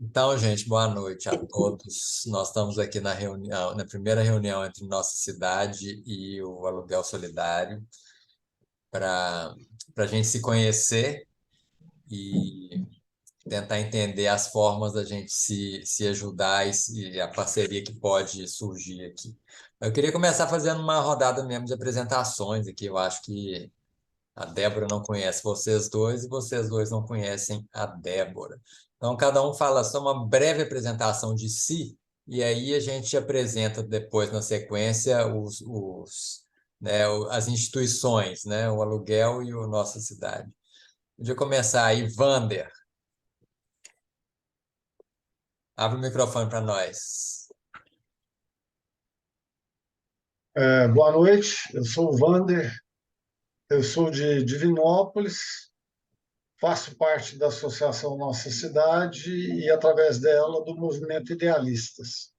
Então, gente, boa noite a todos. Nós estamos aqui na reunião, na primeira reunião entre nossa cidade e o Aluguel Solidário para a gente se conhecer e tentar entender as formas da gente se ajudar e a parceria que pode surgir aqui. Eu queria começar fazendo uma rodada mesmo de apresentações aqui. Eu acho que a Débora não conhece vocês dois e vocês dois não conhecem a Débora. Então, cada um fala só uma breve apresentação de si, e aí a gente apresenta depois, na sequência, né, as instituições, né, o aluguel e a nossa cidade. Podia começar aí, Vander. Abre o microfone para nós. Boa noite, eu sou o Vander, eu sou de Divinópolis, faço parte da Associação Nossa Cidade e, através dela, do Movimento Idealistas.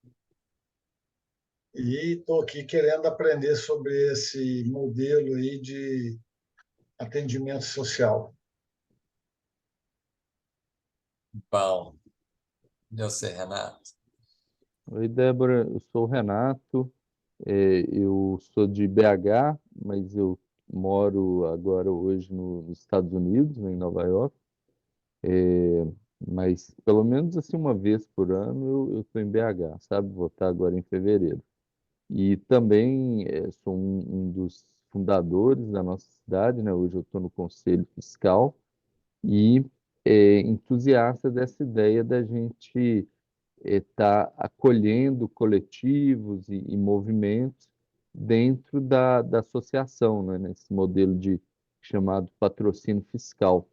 E estou aqui querendo aprender sobre esse modelo aí de atendimento social. Bom, eu sei, Renato. Oi, Débora, eu sou o Renato, eu sou de BH, mas eu moro agora hoje nos Estados Unidos, né, em Nova York. Mas pelo menos assim uma vez por ano eu estou em BH, sabe? Vou estar agora em fevereiro. E também sou um dos fundadores da nossa cidade, né? Hoje eu estou no Conselho Fiscal e entusiasta dessa ideia da gente está acolhendo coletivos e movimentos dentro da associação, né, nesse modelo chamado patrocínio fiscal.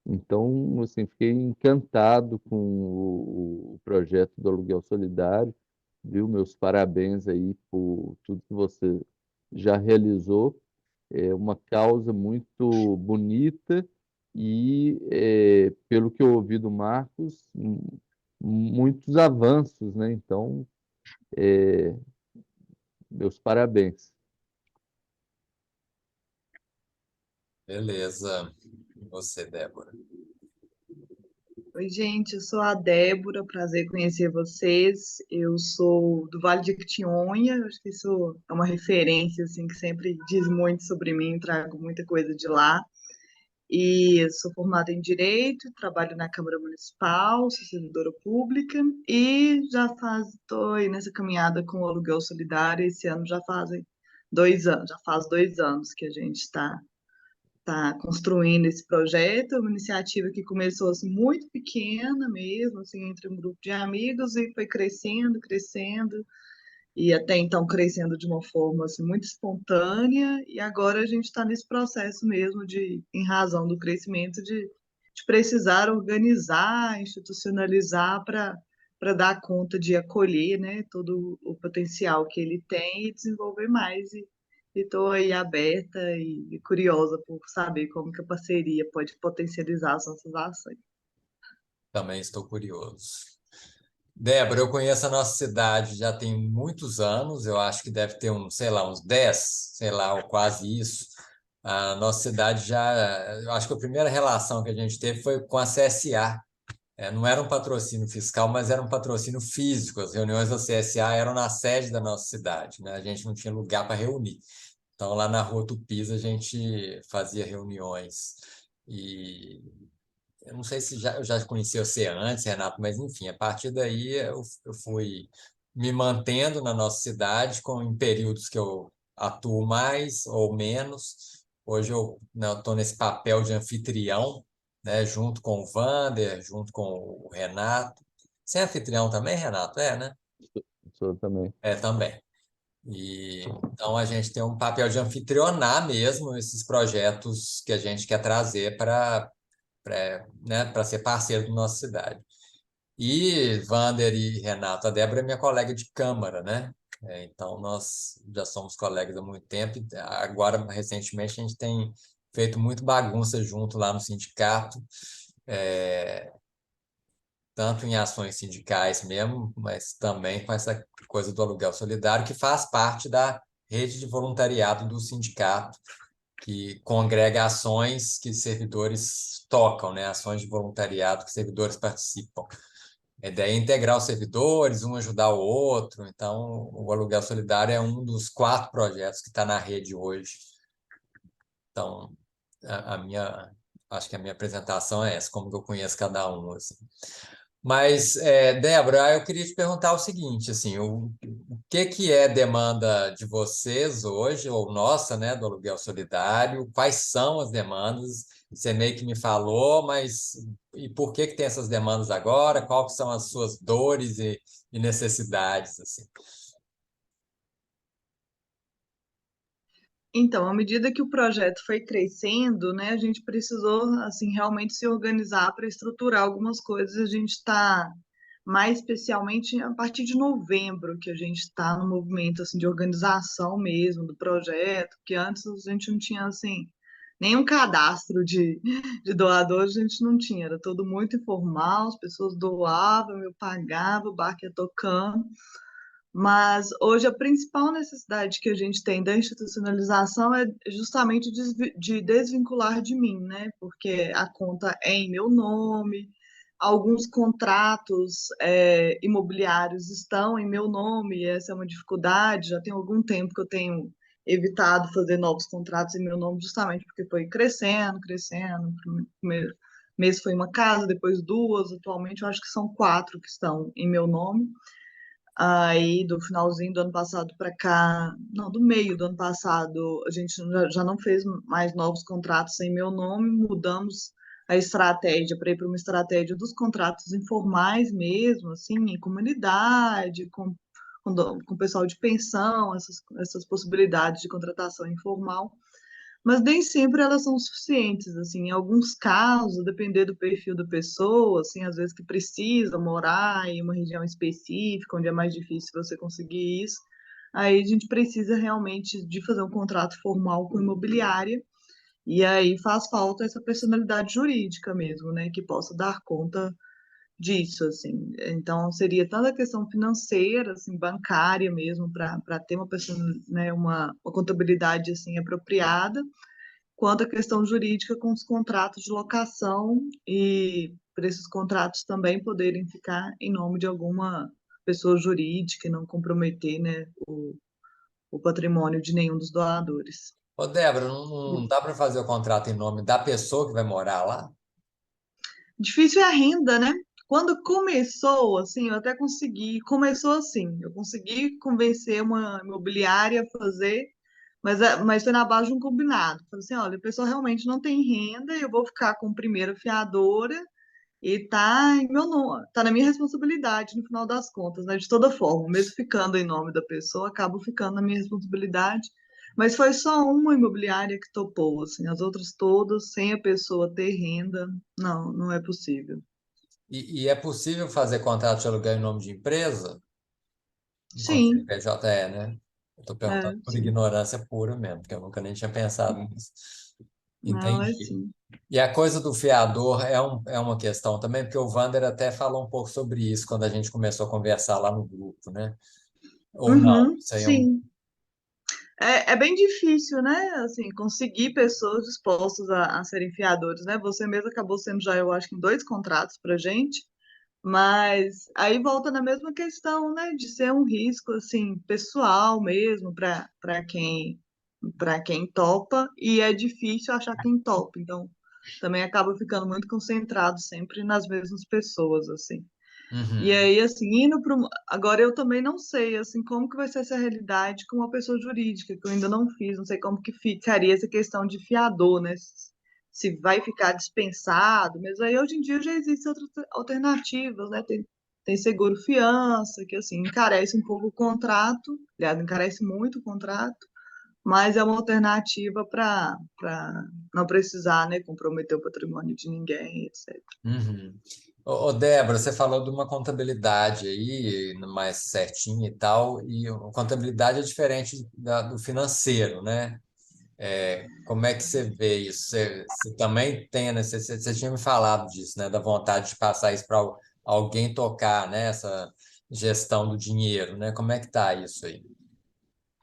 Então, assim, fiquei encantado com o projeto do Aluguel Solidário, viu? Meus parabéns aí por tudo que você já realizou. É uma causa muito bonita e, pelo que eu ouvi do Marcos, muitos avanços, né? Então, meus parabéns. Beleza. E você, Débora? Oi, gente, eu sou a Débora, prazer em conhecer vocês. Eu sou do Vale de Jequitinhonha, acho que isso é uma referência assim que sempre diz muito sobre mim, trago muita coisa de lá. E eu sou formada em Direito, trabalho na Câmara Municipal, sou servidora pública e estou aí nessa caminhada com o Aluguel Solidário. Esse ano já fazem 2 anos, já faz 2 anos que a gente está construindo esse projeto. É uma iniciativa que começou assim, muito pequena mesmo, assim, entre um grupo de amigos e foi crescendo, crescendo, e até então crescendo de uma forma assim, muito espontânea, e agora a gente está nesse processo mesmo em razão do crescimento, de precisar organizar, institucionalizar para dar conta de acolher, né, todo o potencial que ele tem e desenvolver mais. E estou aí aberta e curiosa por saber como que a parceria pode potencializar as nossas ações. Também estou curioso. Débora, eu conheço a nossa cidade já tem muitos anos, eu acho que deve ter uns, sei lá, uns 10, sei lá, ou quase isso. A nossa cidade já, eu acho que a primeira relação que a gente teve foi com a CSA. Não era um patrocínio fiscal, mas era um patrocínio físico. As reuniões da CSA eram na sede da nossa cidade, né? A gente não tinha lugar para reunir. Então, lá na Rua Tupis, a gente fazia reuniões. E eu não sei se eu já conhecia você antes, Renato, mas enfim, a partir daí eu fui me mantendo na nossa cidade em períodos que eu atuo mais ou menos. Hoje eu estou nesse papel de anfitrião, né, junto com o Vander, junto com o Renato. Você é anfitrião também, Renato? É, né? Sou também. É, também. E então a gente tem um papel de anfitrionar mesmo esses projetos que a gente quer trazer né, para ser parceiro da nossa cidade. E Vander e Renato, a Débora é minha colega de câmara, né? Então nós já somos colegas há muito tempo. E agora, recentemente, a gente tem feito muito bagunça junto lá no sindicato, é, tanto em ações sindicais mesmo, mas também com essa coisa do aluguel solidário, que faz parte da rede de voluntariado do sindicato, que congrega ações que servidores tocam, né? Ações de voluntariado que servidores participam. A ideia é integrar os servidores, um ajudar o outro. Então, o aluguel solidário é um dos 4 projetos que está na rede hoje. Então, acho que a minha apresentação é essa, como que eu conheço cada um, assim. Mas, Débora, eu queria te perguntar o seguinte, assim, o que é demanda de vocês hoje, ou nossa, né, do aluguel solidário? Quais são as demandas? Você meio que me falou, mas e por que tem essas demandas agora? Quais são as suas dores e necessidades, assim? Então, à medida que o projeto foi crescendo, né, a gente precisou, assim, realmente se organizar para estruturar algumas coisas. A gente está, mais especialmente a partir de novembro, que a gente está no movimento, assim, de organização mesmo do projeto, que antes a gente não tinha, assim, nenhum cadastro de doadores, a gente não tinha, era tudo muito informal, as pessoas doavam, eu pagava, o barco ia tocando. Mas hoje a principal necessidade que a gente tem da institucionalização é justamente de desvincular de mim, né? Porque a conta é em meu nome, alguns contratos imobiliários estão em meu nome, e essa é uma dificuldade. Já tem algum tempo que eu tenho evitado fazer novos contratos em meu nome, justamente porque foi crescendo, crescendo. Primeiro mês foi uma casa, depois duas, atualmente eu acho que são 4 que estão em meu nome. Aí, do finalzinho do ano passado para cá, não, do meio do ano passado, a gente já não fez mais novos contratos em meu nome, mudamos a estratégia para ir para uma estratégia dos contratos informais mesmo, assim, em comunidade, com pessoal de pensão, essas possibilidades de contratação informal, mas nem sempre elas são suficientes, assim, em alguns casos, a depender do perfil da pessoa, assim, às vezes que precisa morar em uma região específica, onde é mais difícil você conseguir isso, aí a gente precisa realmente de fazer um contrato formal com imobiliária, e aí faz falta essa personalidade jurídica mesmo, né, que possa dar conta disso, assim. Então, seria tanto a questão financeira, assim, bancária mesmo, para ter uma, né, uma contabilidade, assim, apropriada, quanto à questão jurídica com os contratos de locação e para esses contratos também poderem ficar em nome de alguma pessoa jurídica e não comprometer, né, o patrimônio de nenhum dos doadores. Ô, Débora, não dá para fazer o contrato em nome da pessoa que vai morar lá? Difícil é a renda, né? Quando começou, assim, eu até consegui, começou assim, eu consegui convencer uma imobiliária a fazer, mas foi na base de um combinado. Falei assim, olha, a pessoa realmente não tem renda, eu vou ficar com primeira fiadora e tá em meu nome, tá na minha responsabilidade no final das contas, né? De toda forma, mesmo ficando em nome da pessoa, acabo ficando na minha responsabilidade. Mas foi só uma imobiliária que topou, assim, as outras todas, sem a pessoa ter renda, não, não é possível. E é possível fazer contrato de aluguel em nome de empresa? Com Sim, CNPJ, né? Eu estou perguntando por sim. ignorância pura mesmo, porque eu nunca nem tinha pensado nisso. Não, é Entendi. sim. E a coisa do fiador é uma questão também, porque o Vander até falou um pouco sobre isso quando a gente começou a conversar lá no grupo, né? Ou não, Uhum, isso aí é um. sim. É bem difícil, né? Assim, conseguir pessoas dispostas a serem fiadores, né? Você mesmo acabou sendo já, eu acho, que em 2 contratos para gente. Mas aí volta na mesma questão, né, de ser um risco assim pessoal mesmo para quem topa e é difícil achar quem topa. Então, também acaba ficando muito concentrado sempre nas mesmas pessoas assim. E Uhum. aí assim, agora eu também não sei assim como que vai ser essa realidade com uma pessoa jurídica, que eu ainda não fiz, não sei como que ficaria essa questão de fiador, né? Se vai ficar dispensado, mas aí hoje em dia já existem outras alternativas, né? Tem seguro fiança, que assim, encarece um pouco o contrato, aliás, encarece muito o contrato, mas é uma alternativa para não precisar, né, comprometer o patrimônio de ninguém, etc. Uhum. Ô, Débora, você falou de uma contabilidade aí, mais certinha e tal, e a contabilidade é diferente do financeiro, né? Como é que você vê isso? Você também tem a necessidade, você tinha me falado disso, né? Da vontade de passar isso para alguém tocar, né? Essa gestão do dinheiro, né? Como é que tá isso aí?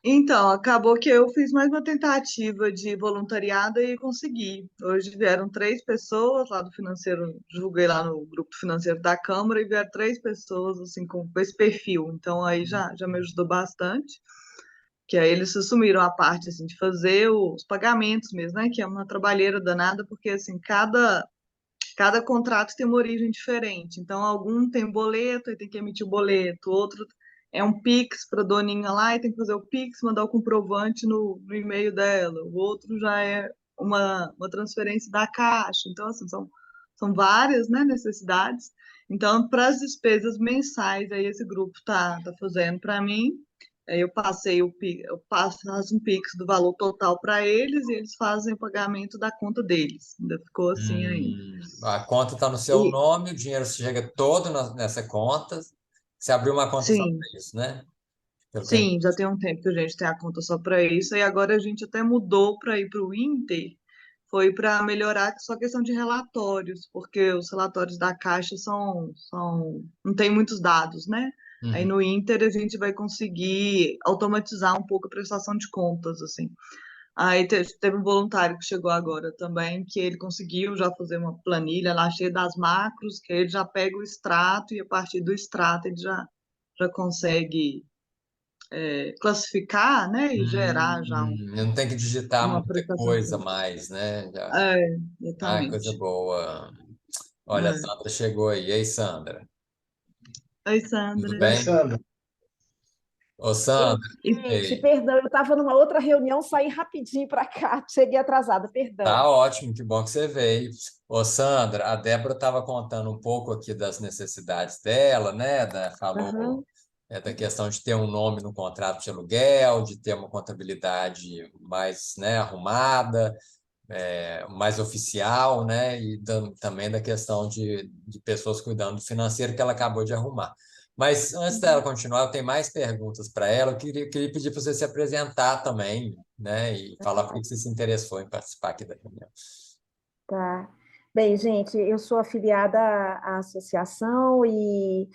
Então, acabou que eu fiz mais uma tentativa de voluntariado e consegui. Hoje vieram 3 pessoas lá do financeiro, divulguei lá no grupo financeiro da Câmara e vieram 3 pessoas assim com esse perfil. Então aí já me ajudou bastante, que aí eles assumiram a parte assim de fazer os pagamentos mesmo, né? Que é uma trabalheira danada, porque assim cada contrato tem uma origem diferente. Então, algum tem boleto e tem que emitir o boleto, outro é um Pix para a doninha lá e tem que fazer o Pix, mandar o comprovante no e-mail dela. O outro já é uma transferência da Caixa. Então, assim, são várias, né, necessidades. Então, para as despesas mensais, aí esse grupo tá fazendo para mim. Aí eu passei eu faço um Pix do valor total para eles e eles fazem o pagamento da conta deles. Ainda ficou assim ainda. A conta está no seu E nome, o dinheiro chega todo nessa conta. Você abriu uma conta só sim, para isso, né? Pelo que eu sim, já entendi. tem um tempo que a gente tem a conta só para isso, e agora a gente até mudou para ir para o Inter, foi para melhorar só a questão de relatórios, porque os relatórios da Caixa não tem muitos dados, né? Aí Uhum. no Inter a gente vai conseguir automatizar um pouco a prestação de contas, assim. Aí teve um voluntário que chegou agora também, que ele conseguiu já fazer uma planilha lá cheia das macros, que ele já pega o extrato e a partir do extrato ele já consegue classificar, né, e gerar já Eu não tenho que digitar uma muita prestação de coisa conta. mais, né? É, Ah, coisa exatamente. boa. Olha, a É. Sandra chegou aí. E aí, Sandra? Oi, Tudo Sandra. Oi, bem? Sandra. Ô, Ei, Sandra, gente, ei. perdão, eu estava numa outra reunião, saí rapidinho para cá, cheguei atrasada, perdão. Tá ótimo, que bom que você veio. Ô, Sandra, a Débora estava contando um pouco aqui das necessidades dela, né? Falou Aham. da questão de ter um nome no contrato de aluguel, de ter uma contabilidade mais, né, arrumada, mais oficial, né? E também da questão de pessoas cuidando do financeiro que ela acabou de arrumar. Mas antes dela Uhum. continuar, eu tenho mais perguntas para ela. Eu queria pedir para você se apresentar também, né? E falar por que você se interessou em participar aqui da reunião. Tá. Bem, gente, eu sou afiliada à associação e,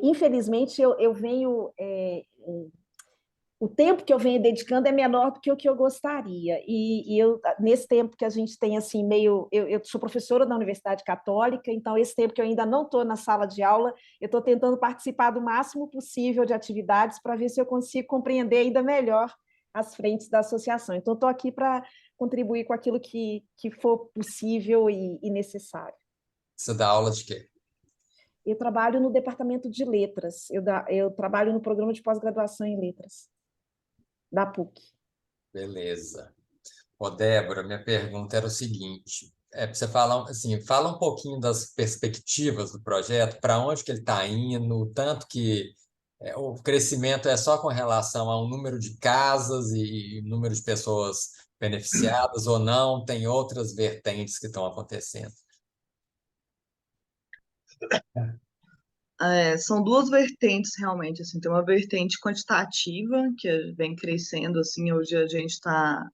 infelizmente, eu venho. O tempo que eu venho dedicando é menor do que o que eu gostaria. Nesse tempo que a gente tem, assim, meio. Eu sou professora da Universidade Católica, então, esse tempo que eu ainda não estou na sala de aula, eu estou tentando participar do máximo possível de atividades para ver se eu consigo compreender ainda melhor as frentes da associação. Então, estou aqui para contribuir com aquilo que for possível e necessário. Você dá aula de quê? Eu trabalho no departamento de letras, eu trabalho no programa de pós-graduação em letras da PUC. Beleza. Ô, Débora, minha pergunta era o seguinte: para você falar, assim, fala um pouquinho das perspectivas do projeto, para onde que ele está indo, tanto que o crescimento é só com relação ao número de casas e número de pessoas beneficiadas ou não, tem outras vertentes que estão acontecendo. São duas vertentes realmente, assim, tem uma vertente quantitativa que vem crescendo, assim, hoje a gente está,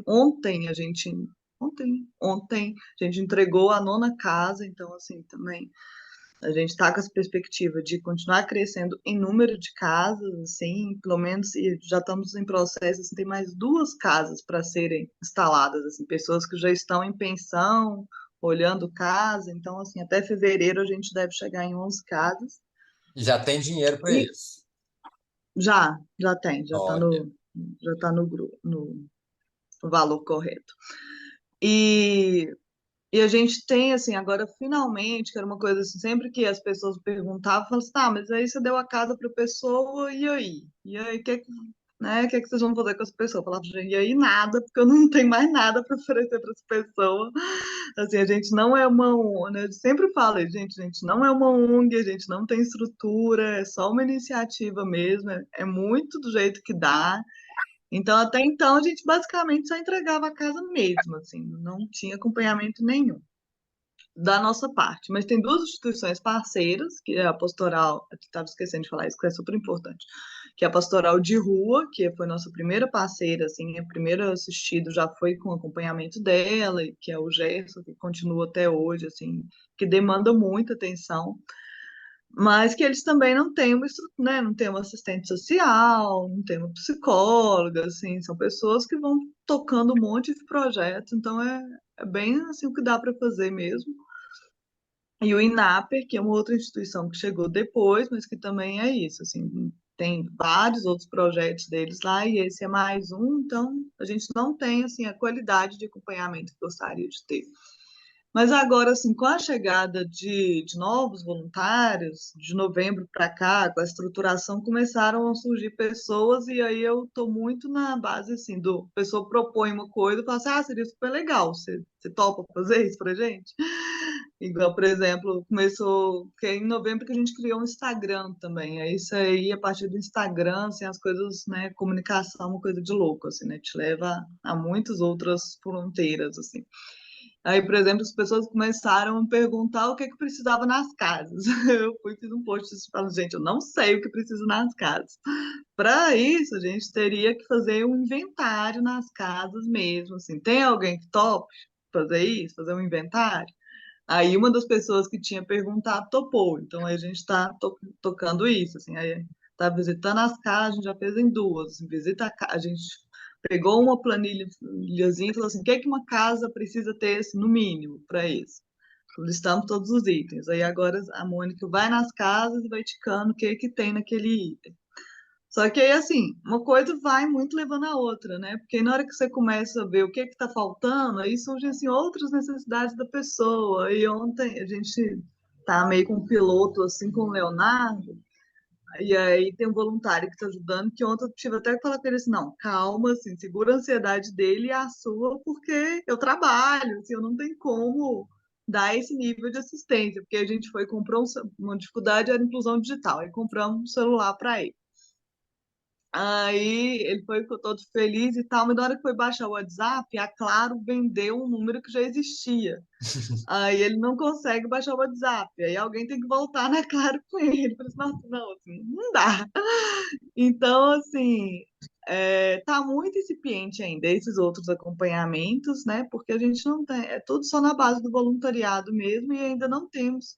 ontem a gente entregou a 9ª casa, então assim, também a gente está com essa perspectiva de continuar crescendo em número de casas, assim, pelo menos e já estamos em processo, assim, tem mais 2 casas para serem instaladas, assim, pessoas que já estão em pensão, olhando casa, então, assim, até fevereiro a gente deve chegar em 11 casas. Já tem dinheiro para E isso. já tem, Olha, já tá no valor correto. E E a gente tem, assim, agora finalmente, que era uma coisa assim, sempre que as pessoas perguntavam, falavam assim, tá, mas aí você deu a casa para a pessoa, e aí? E aí, o que que vocês vão fazer com essa pessoa? Eu falava, gente, e aí nada, porque eu não tenho mais nada para oferecer para essa pessoa. Assim, a gente não é uma ONG, né? Eu sempre falo, gente, não é uma ONG, a gente não tem estrutura, é só uma iniciativa mesmo, é muito do jeito que dá. Então, até então, a gente basicamente só entregava a casa mesmo, assim, não tinha acompanhamento nenhum da nossa parte. Mas tem 2 instituições parceiras, que é a Pastoral, eu estava esquecendo de falar isso, que é super importante, que é a Pastoral de Rua, que foi nossa primeira parceira, assim, a primeira assistido já foi com acompanhamento dela, e que é o Gerson, que continua até hoje, assim, que demanda muita atenção. mas que eles também não têm né, não têm uma assistente social, não têm uma psicóloga, assim, são pessoas que vão tocando um monte de projetos, então é bem assim o que dá para fazer mesmo. E o INAPER, que é uma outra instituição que chegou depois, mas que também é isso, assim, tem vários outros projetos deles lá, e esse é mais um, então a gente não tem, assim, a qualidade de acompanhamento que gostaria de ter. Mas agora, assim, com a chegada de novos voluntários, de novembro para cá, com a estruturação, começaram a surgir pessoas, e aí eu estou muito na base, assim, do a pessoa propõe uma coisa e fala assim, seria super legal, você topa fazer isso para gente? Igual, por exemplo, começou, porque em novembro que a gente criou um Instagram também, é isso aí, a partir do Instagram, assim, as coisas, né, comunicação é uma coisa de louco, assim, né, te leva a muitas outras fronteiras, assim. Aí, por exemplo, as pessoas começaram a perguntar o que que precisava nas casas. Eu fui fiz um post e falando, gente, eu não sei o que precisa nas casas. Para isso, a gente teria que fazer um inventário nas casas mesmo, assim. Tem alguém que topa fazer isso, fazer um inventário? Aí uma das pessoas que tinha perguntado topou. Então aí a gente está tocando isso, assim. Aí está visitando as casas, a gente já fez em duas. Assim, visita a gente pegou uma planilhazinha e falou assim, o que é que uma casa precisa ter, assim, no mínimo, para isso? Listamos todos os itens. Aí agora a Mônica vai nas casas e vai ticando o que é que tem naquele item. Só que aí, assim, uma coisa vai muito levando a outra, né? Porque aí na hora que você começa a ver o que é que está faltando, aí surgem, assim, outras necessidades da pessoa. E ontem a gente tá meio com um piloto, assim, com o Leonardo, e aí tem um voluntário que está ajudando, que ontem eu tive até que falar com ele assim, não, calma, assim, segura a ansiedade dele e a sua, porque eu trabalho, assim, eu não tenho como dar esse nível de assistência, porque a gente foi comprar uma dificuldade era a inclusão digital, aí compramos um celular para ele. Aí ele ficou todo feliz e tal, mas na hora que foi baixar o WhatsApp, a Claro vendeu um número que já existia. Aí ele não consegue baixar o WhatsApp. Aí alguém tem que voltar na Claro com ele. Eu falei assim, nossa, não, assim, não dá. Então, assim, tá muito incipiente ainda esses outros acompanhamentos, né? Porque a gente não tem, é tudo só na base do voluntariado mesmo e ainda não temos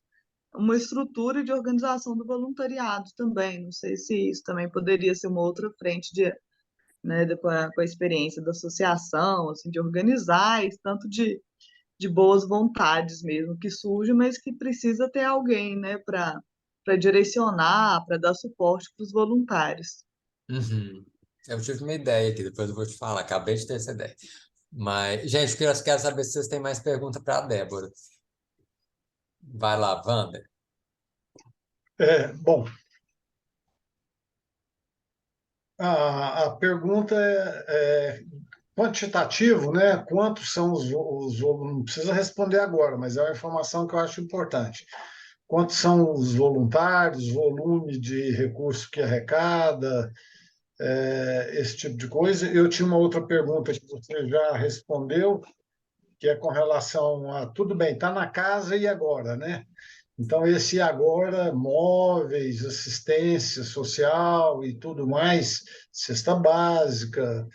uma estrutura de organização do voluntariado também. Não sei se isso também poderia ser uma outra frente de, né, com a experiência da associação, assim, de organizar esse tanto de boas vontades mesmo que surge, mas que precisa ter alguém, né, para direcionar, para dar suporte para os voluntários. Uhum. Eu tive uma ideia aqui, depois eu vou te falar. Acabei de ter essa ideia. Mas, gente, eu quero saber se vocês têm mais pergunta para a Débora. Vai lá, Wander. Bom, a pergunta é quantitativo, né? Quantos são não precisa responder agora, mas é uma informação que eu acho importante. Quantos são os voluntários, volume de recurso que arrecada, esse tipo de coisa. Eu tinha uma outra pergunta que você já respondeu, que é com relação a tudo bem, está na casa e agora, né? Então, esse agora, móveis, assistência social e tudo mais, cesta básica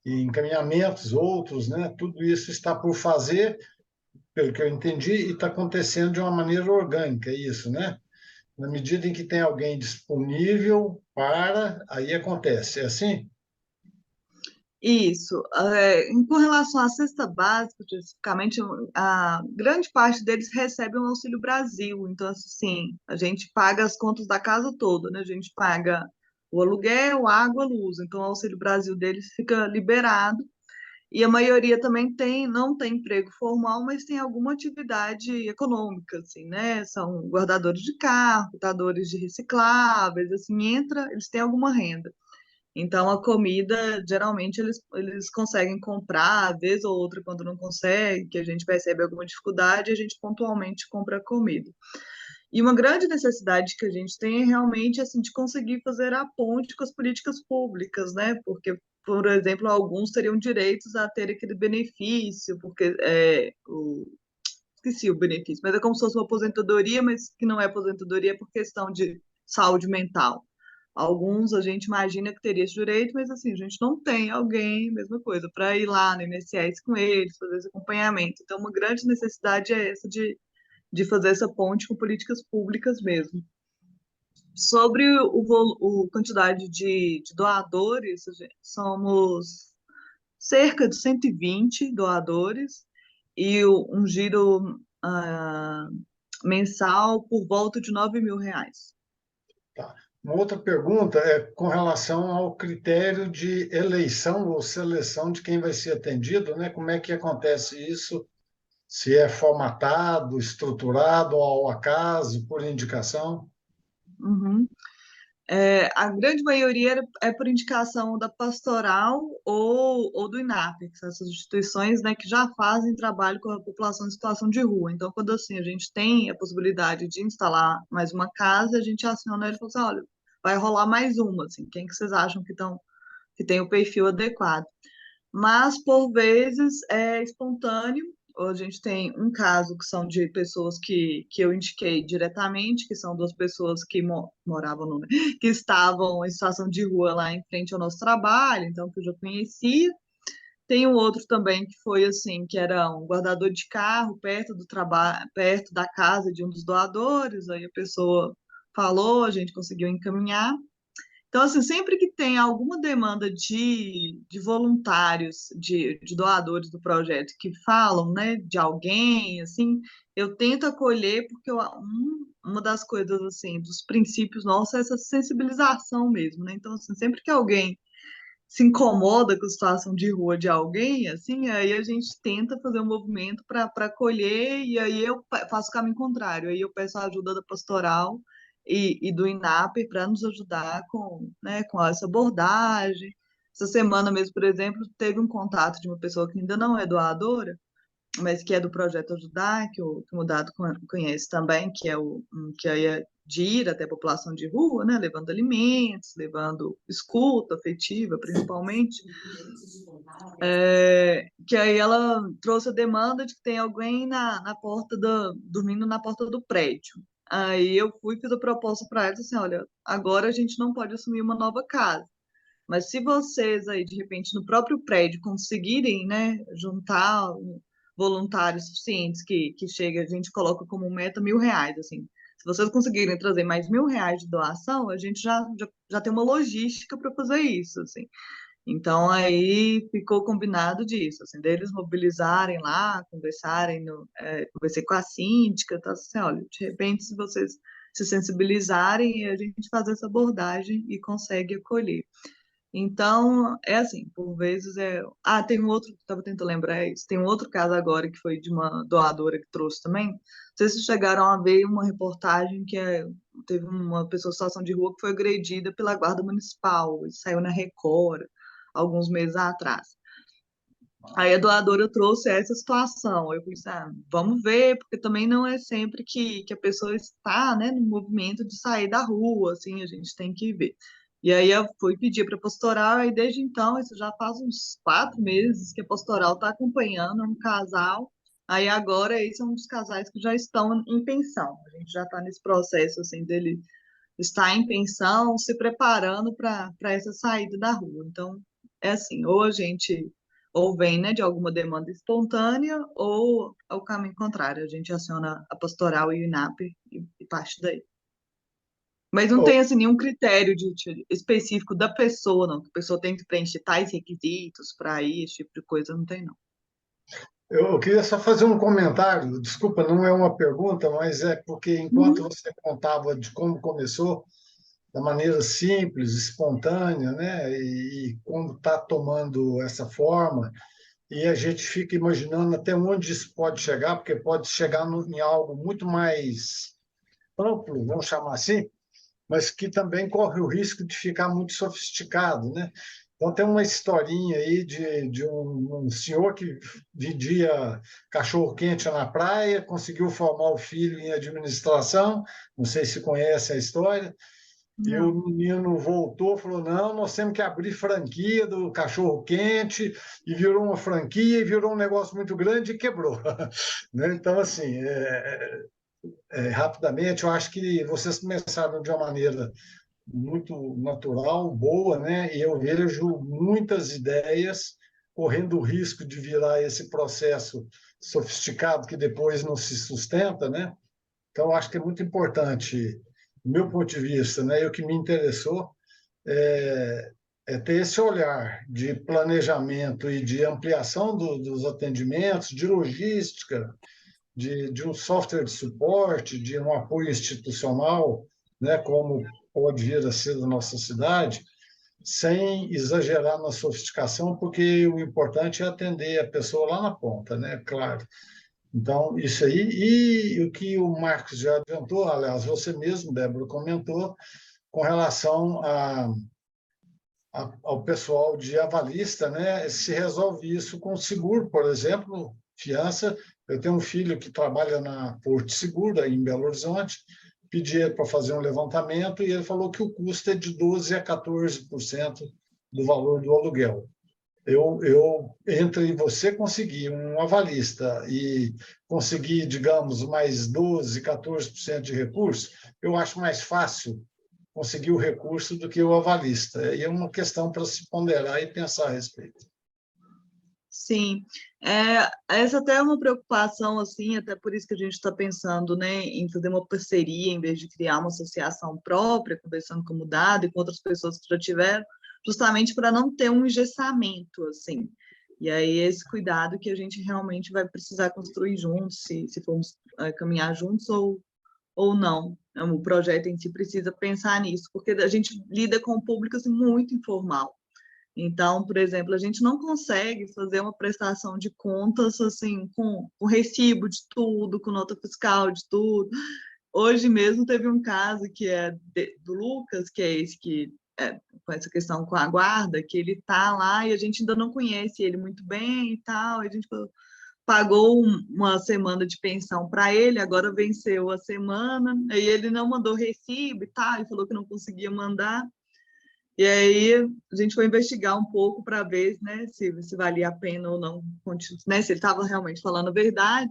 e encaminhamentos outros, né? Tudo isso está por fazer, pelo que eu entendi, e está acontecendo de uma maneira orgânica, é isso, né? Na medida em que tem alguém disponível para, aí acontece. É assim? Isso. Com relação à cesta básica, especificamente, a grande parte deles recebe um Auxílio Brasil. Então, assim, a gente paga as contas da casa toda, né? A gente paga o aluguel, água, luz. Então, o Auxílio Brasil deles fica liberado. E a maioria também não tem emprego formal, mas tem alguma atividade econômica, assim, né? São guardadores de carro, catadores de recicláveis, assim, eles têm alguma renda. Então, a comida, geralmente, eles conseguem comprar, vez ou outra, quando não consegue, que a gente percebe alguma dificuldade, a gente pontualmente compra a comida. E uma grande necessidade que a gente tem é realmente, assim, de conseguir fazer a ponte com as políticas públicas, né? Porque, por exemplo, alguns teriam direitos a ter aquele benefício, porque esqueci o benefício, mas é como se fosse uma aposentadoria, mas que não é aposentadoria por questão de saúde mental. Alguns a gente imagina que teria esse direito, mas assim, a gente não tem alguém, mesma coisa, para ir lá no INSS com eles, fazer esse acompanhamento. Então, uma grande necessidade é essa de fazer essa ponte com políticas públicas mesmo. Sobre o quantidade de doadores, somos cerca de 120 doadores e um giro mensal por volta de R$ 9.000. Tá. Uma outra pergunta é com relação ao critério de eleição ou seleção de quem vai ser atendido, né? Como é que acontece isso? Se é formatado, estruturado, ao acaso, por indicação? Uhum. A grande maioria é por indicação da pastoral ou do INAP, que são essas instituições, né, que já fazem trabalho com a população em situação de rua. Então, quando assim a gente tem a possibilidade de instalar mais uma casa, a gente aciona ele e fala assim, olha, vai rolar mais uma, assim, quem que vocês acham que tem o perfil adequado? Mas, por vezes, é espontâneo. A gente tem um caso que são de pessoas que eu indiquei diretamente, que são duas pessoas que moravam no, que estavam em situação de rua lá em frente ao nosso trabalho, então que eu já conhecia. Tem um outro também que foi assim, que era um guardador de carro perto do trabalho, perto da casa de um dos doadores, aí a pessoa falou, a gente conseguiu encaminhar. Então, assim, sempre que tem alguma demanda de voluntários, de doadores do projeto que falam, né, de alguém, assim, eu tento acolher, porque uma das coisas, assim, dos princípios nossos é essa sensibilização mesmo, né? Então, assim, sempre que alguém se incomoda com a situação de rua de alguém, assim, aí a gente tenta fazer um movimento para acolher, e aí eu faço o caminho contrário, aí eu peço a ajuda da pastoral e do INAPE para nos ajudar com, né, com essa abordagem. Essa semana mesmo, por exemplo, teve um contato de uma pessoa que ainda não é doadora, mas que é do projeto Ajudar, que o Mudado conhece também, que é que aí é de ir até a população de rua, né, levando alimentos, levando escuta afetiva, principalmente, que aí ela trouxe a demanda de que tem alguém na porta dormindo na porta do prédio. Aí eu fui e fiz a proposta para ela, assim, olha, agora a gente não pode assumir uma nova casa, mas se vocês aí, de repente, no próprio prédio conseguirem, né, juntar voluntários suficientes que chega, a gente coloca como meta R$ 1.000, assim. Se vocês conseguirem trazer mais R$ 1.000 de doação, a gente já tem uma logística para fazer isso, assim. Então, aí ficou combinado disso, assim, deles mobilizarem lá, conversarem, conversei com a síndica, tá, assim, olha, de repente, se vocês se sensibilizarem, a gente faz essa abordagem e consegue acolher. Então, é assim, por vezes é. Ah, tem um outro, estava tentando lembrar isso, tem um outro caso agora que foi de uma doadora que trouxe também. Não sei se chegaram a ver uma reportagem teve uma pessoa em situação de rua que foi agredida pela Guarda Municipal, isso saiu na Record alguns meses atrás. Aí a doadora trouxe essa situação. Eu pensei, vamos ver, porque também não é sempre que a pessoa está, né, no movimento de sair da rua, assim, a gente tem que ver. E aí eu fui pedir para a pastoral, e desde então, isso já faz uns 4 meses que a pastoral está acompanhando um casal. Aí agora esse é um dos casais que já estão em pensão. A gente já está nesse processo, assim, dele estar em pensão, se preparando para essa saída da rua. Então, é assim, ou a gente ou vem, né, de alguma demanda espontânea, ou é o caminho contrário, a gente aciona a pastoral e o INAP e parte daí. Mas não Oh, tem assim nenhum critério específico da pessoa, não. Que a pessoa tem que preencher tais requisitos para ir, esse tipo de coisa, não tem, não. eu queria só fazer um comentário, desculpa, não é uma pergunta, mas é porque enquanto Uhum. você contava de como começou, da maneira simples, espontânea, né, e como está tomando essa forma, e a gente fica imaginando até onde isso pode chegar, porque pode chegar em algo muito mais amplo, vamos chamar assim, mas que também corre o risco de ficar muito sofisticado, né? Então, tem uma historinha aí de um senhor que vendia cachorro-quente na praia, conseguiu formar o filho em administração, não sei se conhece a história, e o Não. menino voltou, falou: não, nós temos que abrir franquia do cachorro-quente, e virou uma franquia, e virou um negócio muito grande e quebrou. Né? Então, assim, rapidamente, eu acho que vocês começaram de uma maneira muito natural, boa, né? E eu vejo muitas ideias correndo o risco de virar esse processo sofisticado que depois não se sustenta, né? Então, acho que é muito importante meu ponto de vista, né, e o que me interessou é, é ter esse olhar de planejamento e de ampliação dos atendimentos, de logística, de um software de suporte, de um apoio institucional, né, como pode vir a ser da nossa cidade, sem exagerar na sofisticação, porque o importante é atender a pessoa lá na ponta, né? Claro. Então, isso aí. E o que o Marcos já adiantou, aliás, você mesmo, Débora, comentou, com relação ao pessoal de avalista, né? Se resolve isso com seguro, por exemplo, fiança. Eu tenho um filho que trabalha na Porto Seguro, aí em Belo Horizonte, pedi ele para fazer um levantamento e ele falou que o custo é de 12% a 14% do valor do aluguel. Entre você conseguir um avalista e conseguir, digamos, mais 12%, 14% de recurso, eu acho mais fácil conseguir o recurso do que o avalista. E é uma questão para se ponderar e pensar a respeito. Sim, essa até é uma preocupação, assim, até por isso que a gente está pensando, né, em fazer uma parceria, em vez de criar uma associação própria, conversando com o Dado e com outras pessoas que já tiveram, justamente para não ter um engessamento, assim. E aí esse cuidado que a gente realmente vai precisar construir juntos, se formos caminhar juntos ou não. O projeto em si precisa pensar nisso, porque a gente lida com um público assim, muito informal. Então, por exemplo, a gente não consegue fazer uma prestação de contas assim com recibo de tudo, com nota fiscal de tudo. Hoje mesmo teve um caso que é do Lucas, que é esse que com essa questão com a guarda, que ele está lá e a gente ainda não conhece ele muito bem e tal, a gente pagou uma semana de pensão para ele, agora venceu a semana, aí ele não mandou recibo e tal, e falou que não conseguia mandar. E aí a gente foi investigar um pouco para ver, né, se valia a pena ou não, né, se ele estava realmente falando a verdade.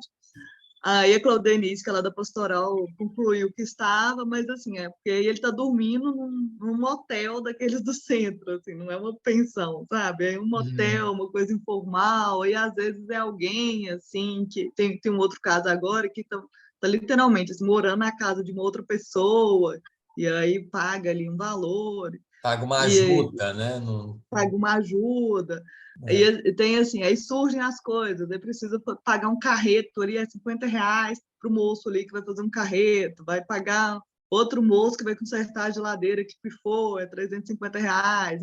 Aí a Claudenice, que ela é da Pastoral, concluiu que estava, mas assim, porque aí ele está dormindo num motel daqueles do centro, assim, não é uma pensão, sabe? É um motel, uma coisa informal, e às vezes é alguém, assim, que tem um outro caso agora que tá literalmente assim, morando na casa de uma outra pessoa, e aí paga ali um valor. Paga uma E ajuda, né? paga uma ajuda, e tem assim, aí surgem as coisas, aí precisa pagar um carreto ali, é R$ 50 para o moço ali que vai fazer um carreto, vai pagar outro moço que vai consertar a geladeira que pifou, é R$ 350,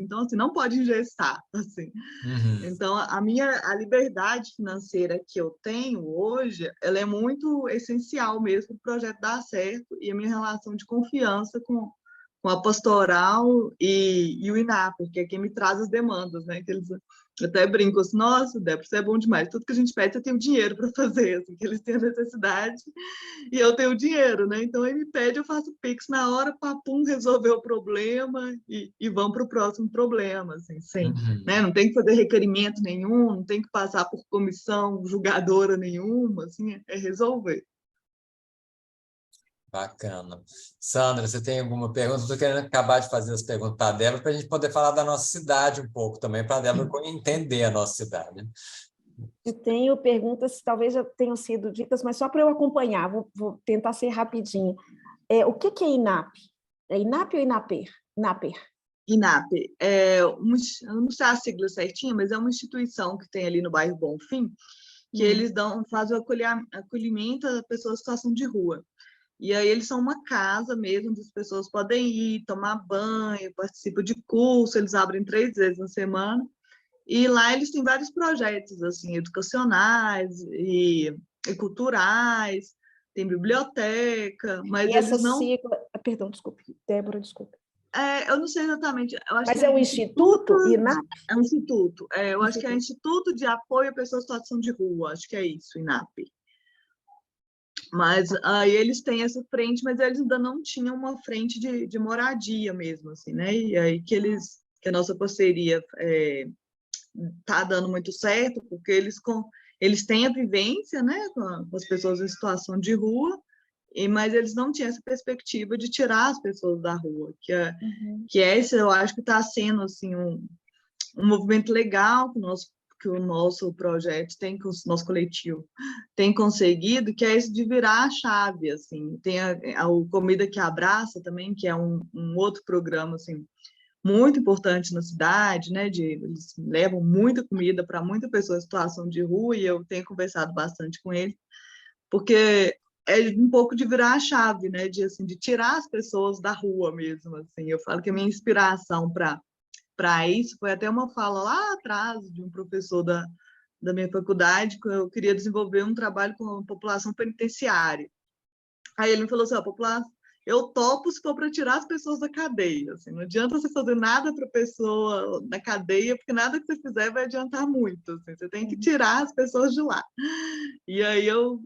então assim, não pode engessar, assim. Então, a liberdade financeira que eu tenho hoje, ela é muito essencial mesmo para o projeto dar certo e a minha relação de confiança com a Pastoral e o INAPER, que é quem me traz as demandas, né? Que eles até brincam assim, nossa, Débora, você é bom demais, tudo que a gente pede, você tem o dinheiro para fazer, assim, que eles têm a necessidade e eu tenho o dinheiro, né? Então, ele me pede, eu faço Pix na hora, papum, resolver o problema e vamos para o próximo problema, assim, sem, né? Não tem que fazer requerimento nenhum, não tem que passar por comissão julgadora nenhuma, assim, é resolver. Bacana. Sandra, você tem alguma pergunta? Estou querendo acabar de fazer as perguntas para a Débora, para a gente poder falar da nossa cidade um pouco também, para a Débora entender a nossa cidade. Eu tenho perguntas que talvez já tenham sido ditas, mas só para eu acompanhar, vou tentar ser rapidinho. O que é INAP? É INAP ou INAPER? INAPER. INAP, eu não sei a sigla certinha, mas é uma instituição que tem ali no bairro Bonfim, que eles fazem o acolhimento a pessoas em situação de rua. E aí eles são uma casa mesmo, onde as pessoas podem ir, tomar banho, participam de curso, eles abrem 3 vezes na semana. E lá eles têm vários projetos, assim, educacionais e culturais, tem biblioteca, mas E essa eles não... sigla... Perdão, desculpe, Débora, desculpe. eu não sei exatamente, eu acho Mas que é o Instituto INAP? É um instituto, eu acho que é Instituto de Apoio a Pessoas em Situação de Rua, acho que é isso, INAP. Mas aí eles têm essa frente, mas eles ainda não tinham uma frente de moradia mesmo, assim, né? E aí que a nossa parceria tá dando muito certo, porque eles têm a vivência, né, com as pessoas em situação de rua, mas eles não tinham essa perspectiva de tirar as pessoas da rua, que esse eu acho que está sendo assim um movimento legal que que o nosso projeto tem, que o nosso coletivo tem conseguido, que é esse de virar a chave, assim. Tem o Comida que Abraça também, que é um outro programa, assim, muito importante na cidade, né? Eles levam muita comida para muita pessoa em situação de rua, e eu tenho conversado bastante com eles, porque é um pouco de virar a chave, né? De, assim, de tirar as pessoas da rua mesmo, assim. Eu falo que a minha inspiração para isso foi até uma fala lá atrás de um professor da minha faculdade, que eu queria desenvolver um trabalho com a população penitenciária. Aí ele me falou assim, eu topo se for para tirar as pessoas da cadeia, assim, não adianta você fazer nada para a pessoa na cadeia, porque nada que você fizer vai adiantar muito, assim, você tem que tirar as pessoas de lá. E aí eu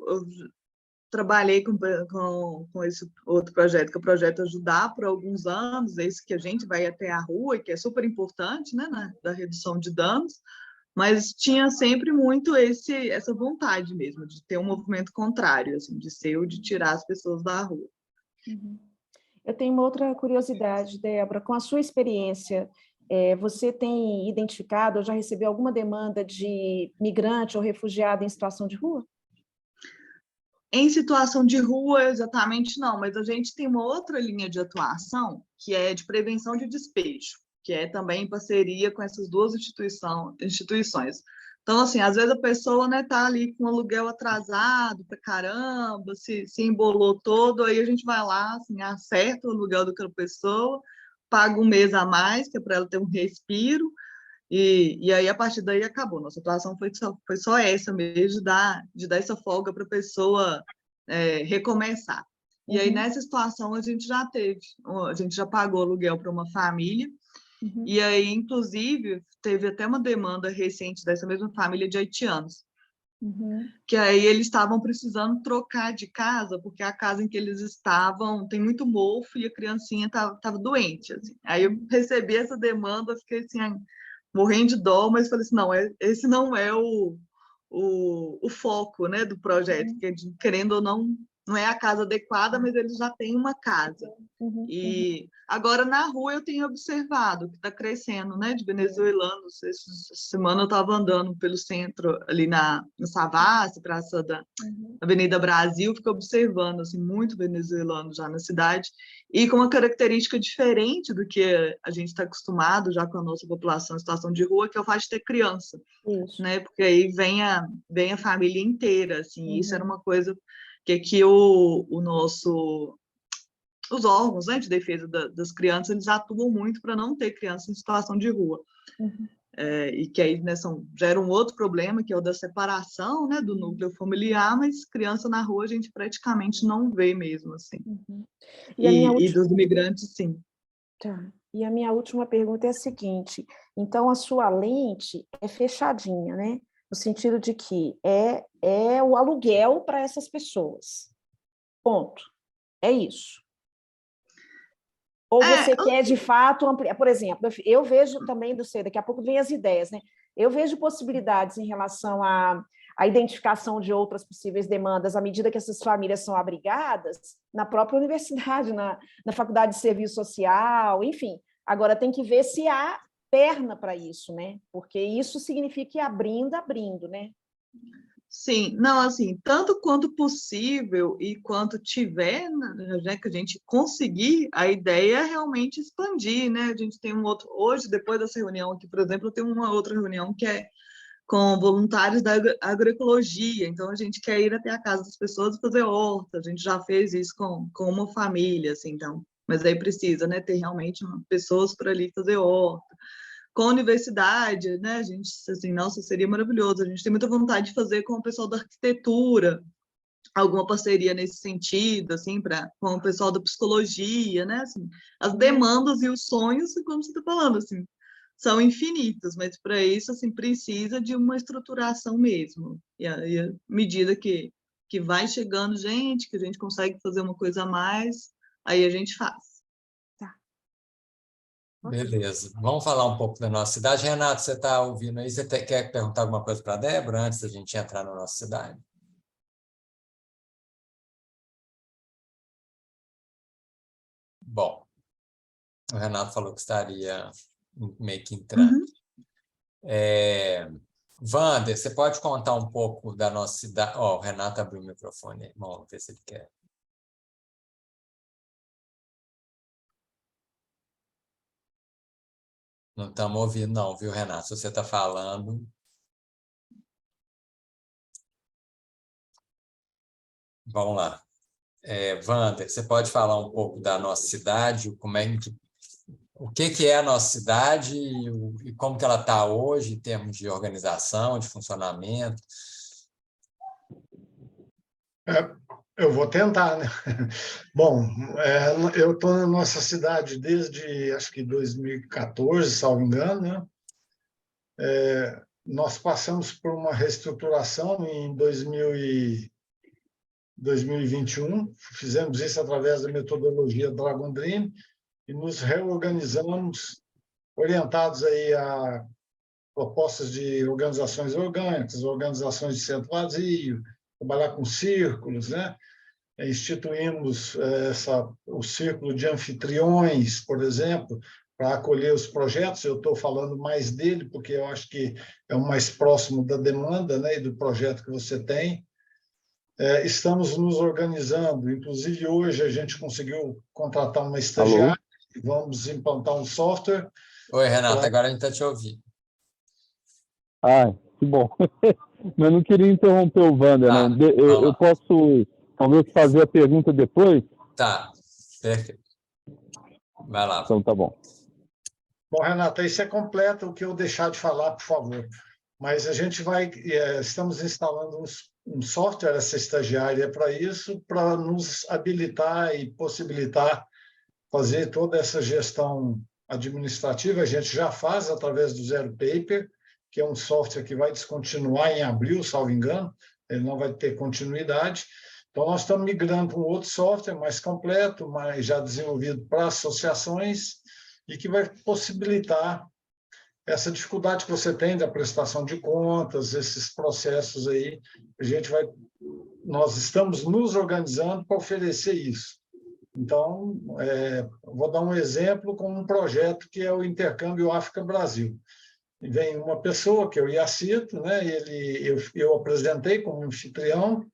trabalhei com esse outro projeto, que é o projeto Ajudar, por alguns anos, esse que a gente vai até a rua, que é super importante, né, da redução de danos, mas tinha sempre muito essa vontade mesmo, de ter um movimento contrário, assim, de ser o de tirar as pessoas da rua. Uhum. Eu tenho uma outra curiosidade, Débora, com a sua experiência, você tem identificado ou já recebeu alguma demanda de migrante ou refugiado em situação de rua? Em situação de rua, exatamente não, mas a gente tem uma outra linha de atuação, que é de prevenção de despejo, que é também em parceria com essas duas instituições. Então, assim, às vezes a pessoa, né, tá ali com o aluguel atrasado pra caramba, se embolou todo, aí a gente vai lá, assim, acerta o aluguel daquela pessoa, paga um mês a mais, que é para ela ter um respiro, e aí, a partir daí, acabou. Nossa atuação foi só essa mesmo, de dar essa folga para a pessoa recomeçar. E aí, nessa situação, a gente já pagou aluguel para uma família, e aí, inclusive, teve até uma demanda recente dessa mesma família de haitianos, que aí eles estavam precisando trocar de casa, porque a casa em que eles estavam tem muito mofo e a criancinha estava doente. Assim. Aí eu recebi essa demanda, fiquei assim, morrendo de dó, mas falei assim, não, esse não é o foco, né, do projeto, que querendo ou não é a casa adequada, mas eles já têm uma casa. E agora na rua eu tenho observado que está crescendo, né, de venezuelanos. Essa semana eu estava andando pelo centro, ali na Savassi, praça da Avenida Brasil, fico observando, assim, muito venezuelano já na cidade, e com uma característica diferente do que a gente está acostumado já com a nossa população em situação de rua, que é o fato de ter criança, né? Porque aí vem a família inteira, assim, isso era uma coisa que os órgãos, né, de defesa das crianças, eles atuam muito para não ter criança em situação de rua. E que aí, né, gera um outro problema, que é o da separação, né, do núcleo familiar, mas criança na rua a gente praticamente não vê mesmo, assim. E dos imigrantes, sim. Tá. E a minha última pergunta é a seguinte, então a sua lente é fechadinha, né? No sentido de que é o aluguel para essas pessoas. Ponto. É isso. Ou você quer, de fato, ampliar? Por exemplo, eu vejo também, daqui a pouco vem as ideias, né? Eu vejo possibilidades em relação à identificação de outras possíveis demandas à medida que essas famílias são abrigadas na própria universidade, na Faculdade de Serviço Social, enfim. Agora, tem que ver se há perna para isso, né? Porque isso significa ir abrindo, né? Sim, não, assim, tanto quanto possível e quanto tiver, né, que a gente conseguir, a ideia é realmente expandir, né? A gente tem hoje, depois dessa reunião aqui, por exemplo, eu tenho uma outra reunião que é com voluntários da agroecologia, então a gente quer ir até a casa das pessoas e fazer horta, a gente já fez isso com uma família, assim, então, mas aí precisa, né, ter realmente pessoas para ali fazer horta. Com a universidade, né, a gente, assim, nossa, seria maravilhoso, a gente tem muita vontade de fazer com o pessoal da arquitetura, alguma parceria nesse sentido, assim, com o pessoal da psicologia, né, assim, as demandas e os sonhos, como você está falando, assim, são infinitos, mas para isso, assim, precisa de uma estruturação mesmo, e à medida que vai chegando gente, que a gente consegue fazer uma coisa a mais, aí a gente faz. Beleza. Vamos falar um pouco da nossa cidade. Renato, você está ouvindo aí? Você quer perguntar alguma coisa para a Débora antes da gente entrar na nossa cidade? Bom, o Renato falou que estaria meio que entrando. Wander, você pode contar um pouco da nossa cidade? Ó, o Renato abriu o microfone. Vamos ver se ele quer. Não estamos ouvindo, não, viu, Renato? Se você está falando. Vamos lá. Wander, você pode falar um pouco da nossa cidade, o que é a nossa cidade e como que ela está hoje em termos de organização, de funcionamento? Eu vou tentar, né? Bom, eu estou na nossa cidade desde, acho que 2014, salvo engano, né? Nós passamos por uma reestruturação em 2021, fizemos isso através da metodologia Dragon Dream e nos reorganizamos, orientados aí a propostas de organizações orgânicas, organizações de centro vazio, trabalhar com círculos, né? Instituímos o círculo de anfitriões, por exemplo, para acolher os projetos. Eu estou falando mais dele, porque eu acho que é o mais próximo da demanda, né, e do projeto que você tem. Estamos nos organizando, inclusive hoje a gente conseguiu contratar uma estagiária, Alô? vamos implantar um software. Oi, Renato, agora a gente está te ouvindo. Ah, que bom. Mas não queria interromper o Wander, não. Eu posso, talvez, fazer a pergunta depois? Tá, perfeito. Vai lá. Então, tá bom. Bom, Renata, isso é completo o que eu deixar de falar, por favor. Mas a gente estamos instalando um software, essa estagiária é para isso, para nos habilitar e possibilitar fazer toda essa gestão administrativa. A gente já faz através do Zero Paper, que é um software que vai descontinuar em abril, salvo engano, ele não vai ter continuidade. Então, nós estamos migrando para um outro software mais completo, mas já desenvolvido para associações, e que vai possibilitar essa dificuldade que você tem da prestação de contas, esses processos aí. Nós estamos nos organizando para oferecer isso. Então, vou dar um exemplo com um projeto que é o Intercâmbio África-Brasil. Vem uma pessoa, que é o Iacito, né? Eu apresentei como anfitrião,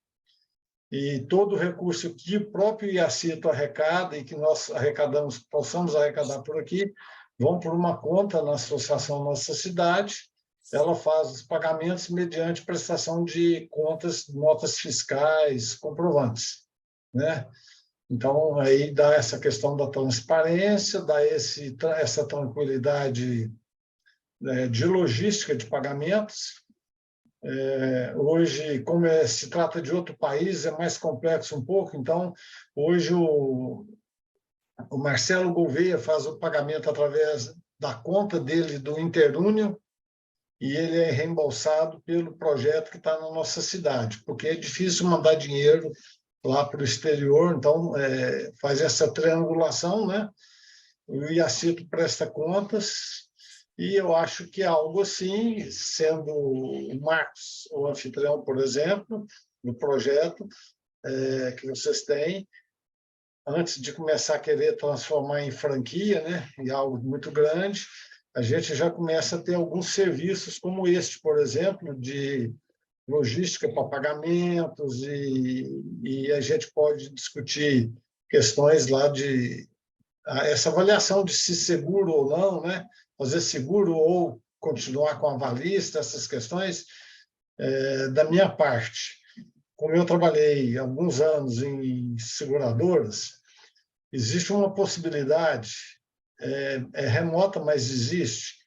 e todo o recurso que o próprio Iacito arrecada e que nós possamos arrecadar por aqui, vão por uma conta na Associação Nossa Cidade. Ela faz os pagamentos mediante prestação de contas, notas fiscais, comprovantes, né? Então, aí dá essa questão da transparência, dá essa tranquilidade de logística de pagamentos. Hoje, como se trata de outro país, é mais complexo um pouco. Então, hoje o Marcelo Gouveia faz o pagamento através da conta dele do Interunion, e ele é reembolsado pelo projeto que está na nossa cidade, porque é difícil mandar dinheiro lá para o exterior. Então, faz essa triangulação, né? O Iacito presta contas, e eu acho que é algo assim, sendo o Marcos o anfitrião, por exemplo, no projeto que vocês têm, antes de começar a querer transformar em franquia, né, em algo muito grande, a gente já começa a ter alguns serviços como este, por exemplo, de logística para pagamentos, e a gente pode discutir questões lá de essa avaliação de se seguro ou não, né? Fazer seguro ou continuar com a avalista, essas questões. Da minha parte, como eu trabalhei alguns anos em seguradoras, existe uma possibilidade, remota, mas existe,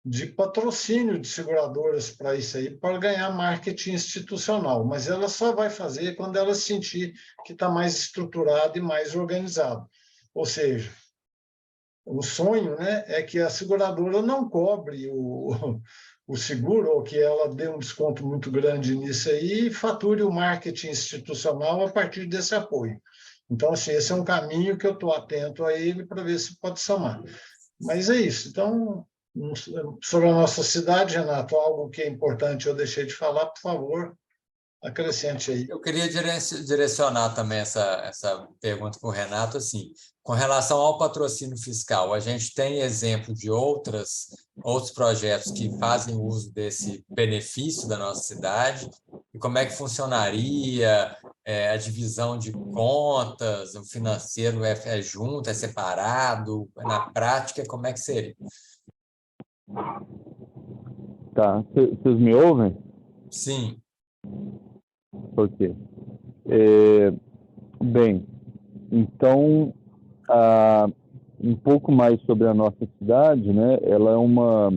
de patrocínio de seguradoras para isso aí, para ganhar marketing institucional, mas ela só vai fazer quando ela sentir que está mais estruturado e mais organizado. Ou seja, o sonho, né, é que a seguradora não cobre o seguro, ou que ela dê um desconto muito grande nisso aí e fature o marketing institucional a partir desse apoio. Então, assim, esse é um caminho que eu estou atento a ele para ver se pode somar. Mas é isso. Então, sobre a nossa cidade, Renato, algo que é importante eu deixei de falar, por favor. acrescente aí. Eu queria direcionar também essa pergunta para o Renato, assim, com relação ao patrocínio fiscal, a gente tem exemplo de outros projetos que fazem uso desse benefício da nossa cidade, e como é que funcionaria a divisão de contas, o financeiro é junto, é separado, na prática, como é que seria? Tá, vocês me ouvem? Sim. Ok. Bem, então, um pouco mais sobre a nossa cidade, né? Ela é uma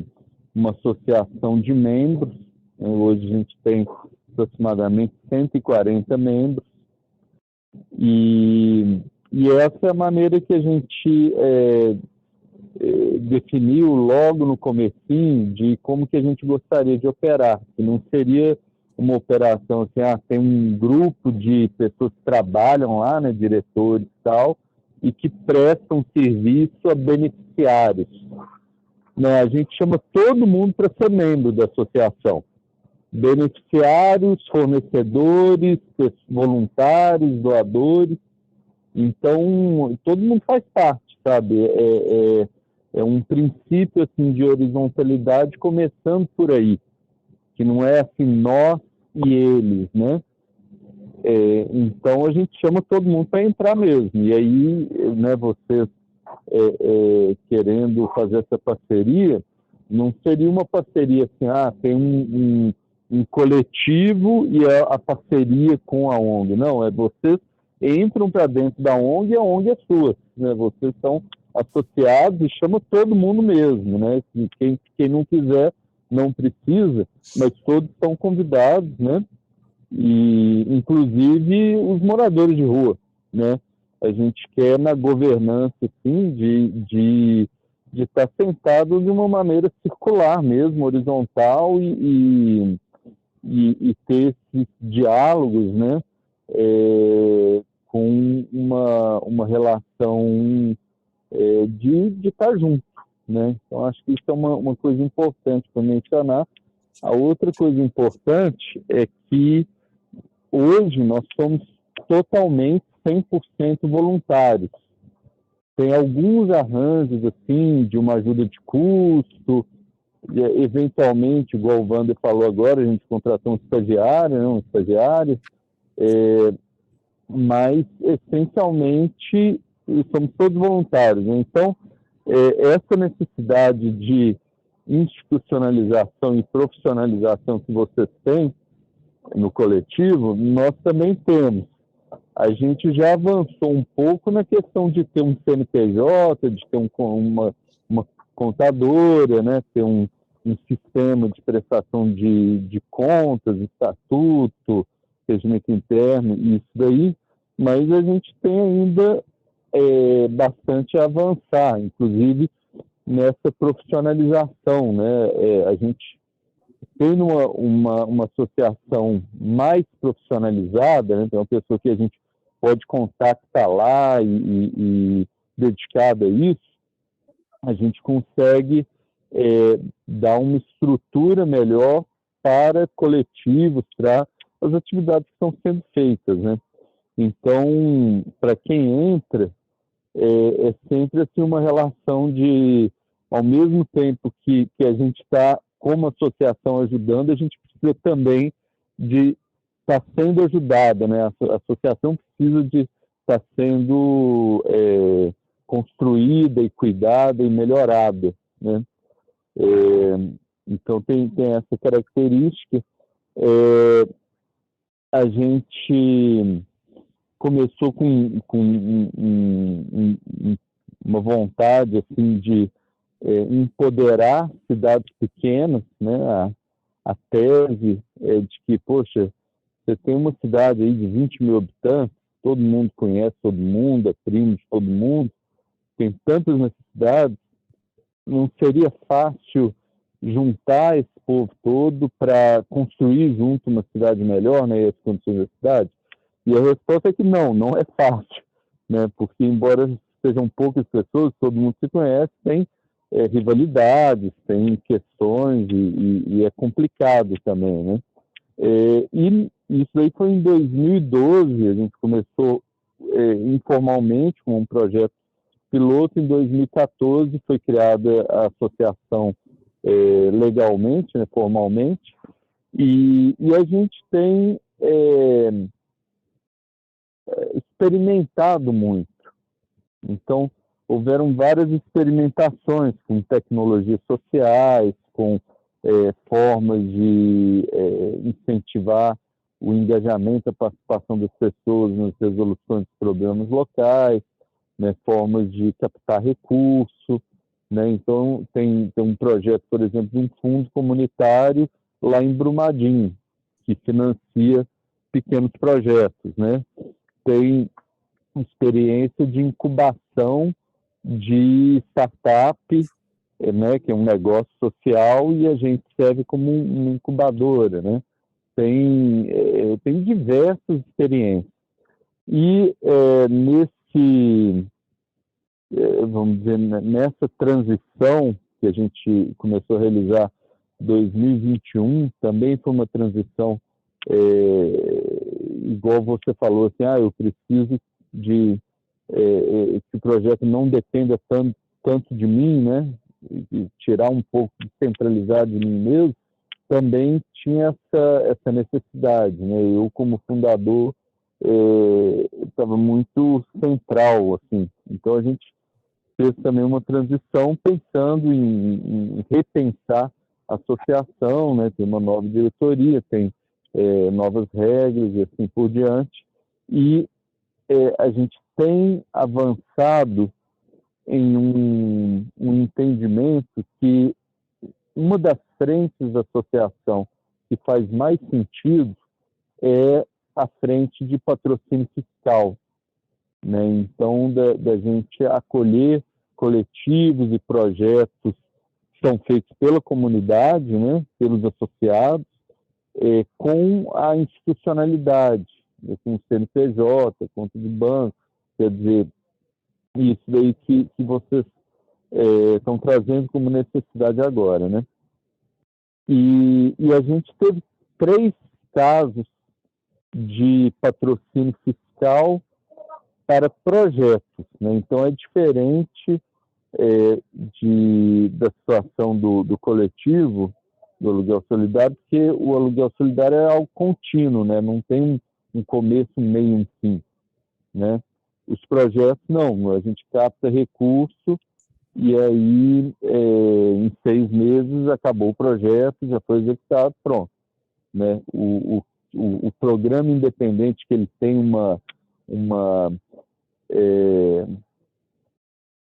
associação de membros, né? Hoje a gente tem aproximadamente 140 membros, e essa é a maneira que a gente definiu logo no comecinho de como que a gente gostaria de operar, que não seria uma operação assim, tem um grupo de pessoas que trabalham lá, né, diretores e tal, e que prestam serviço a beneficiários. Né, a gente chama todo mundo para ser membro da associação. Beneficiários, fornecedores, voluntários, doadores. Então, todo mundo faz parte, sabe? É um princípio assim, de horizontalidade começando por aí, que não é assim nós e eles, né? Então a gente chama todo mundo para entrar mesmo. E aí, né, vocês querendo fazer essa parceria, não seria uma parceria assim, tem um coletivo e a parceria com a ONG. Não, vocês entram para dentro da ONG e a ONG é sua. Né? Vocês são associados e chama todo mundo mesmo. Né? Quem não quiser, não precisa, mas todos estão convidados, né? E inclusive os moradores de rua, né? A gente quer na governança, assim, de estar sentado de uma maneira circular mesmo, horizontal e ter esses diálogos, né? Com uma relação de estar junto, né? Então acho que isso é uma coisa importante para mencionar. A outra coisa importante é que hoje nós somos totalmente 100% voluntários. Tem alguns arranjos assim de uma ajuda de custo, eventualmente, igual o Wander falou agora, a gente contratou um estagiário, né, mas essencialmente somos todos voluntários. Né? Então, essa necessidade de institucionalização e profissionalização que vocês têm no coletivo, nós também temos. A gente já avançou um pouco na questão de ter um CNPJ, de ter uma contadora, né? Ter um sistema de prestação de contas, estatuto, regimento interno, isso daí, mas a gente tem ainda bastante a avançar, inclusive nessa profissionalização, né? A gente tem uma associação mais profissionalizada, né? Tem uma pessoa que a gente pode contactar lá e dedicada a isso, a gente consegue dar uma estrutura melhor para coletivos, para as atividades que estão sendo feitas, né? Então, para quem entra, é sempre assim, uma relação de, ao mesmo tempo que a gente está, como associação, ajudando, a gente precisa também de estar sendo ajudada, né? A associação precisa de estar sendo construída e cuidada e melhorada, né? Então, tem essa característica. A gente começou com uma vontade assim, de empoderar cidades pequenas, né? A tese de que, poxa, você tem uma cidade aí de 20 mil habitantes, todo mundo conhece todo mundo, é primo de todo mundo, tem tantas necessidades, não seria fácil juntar esse povo todo para construir junto uma cidade melhor, né, as condições da cidade? E a resposta é que não é fácil, né, porque embora sejam poucas pessoas, todo mundo se conhece, tem rivalidades, tem questões e é complicado também, né? E isso aí foi em 2012, a gente começou informalmente com um projeto piloto. Em 2014 foi criada a associação legalmente, né, formalmente, e a gente tem experimentado muito. Então, houveram várias experimentações com tecnologias sociais, com formas de incentivar o engajamento, a participação das pessoas nas resoluções de problemas locais, né, formas de captar recurso, né? Então, tem um projeto, por exemplo, de um fundo comunitário lá em Brumadinho, que financia pequenos projetos, né? Tem experiência de incubação de startup, né, que é um negócio social, e a gente serve como uma incubadora, né? Tem diversas experiências. E vamos dizer, nessa transição que a gente começou a realizar em 2021, também foi uma transição, igual você falou, assim, eu preciso de esse projeto não dependa tanto de mim, né? E tirar um pouco de centralidade de mim mesmo, também tinha essa necessidade, né? Eu, como fundador, estava muito central, assim. Então, a gente fez também uma transição pensando em repensar a associação, né? Tem uma nova diretoria, tem novas regras e assim por diante. E a gente tem avançado em um entendimento que uma das frentes da associação que faz mais sentido é a frente de patrocínio fiscal, né? Então, da gente acolher coletivos e projetos que são feitos pela comunidade, né? Pelos associados, com a institucionalidade, né? Com o CNPJ, conta de banco, quer dizer, isso daí que vocês estão trazendo como necessidade agora, né? E a gente teve 3 casos de patrocínio fiscal para projetos, né? Então é diferente da situação do coletivo, do aluguel solidário, porque o aluguel solidário é algo contínuo, né? Não tem um começo, um meio e um fim, né? Os projetos não, a gente capta recurso e aí em 6 meses acabou o projeto, já foi executado, pronto, né? O programa independente, que ele tem uma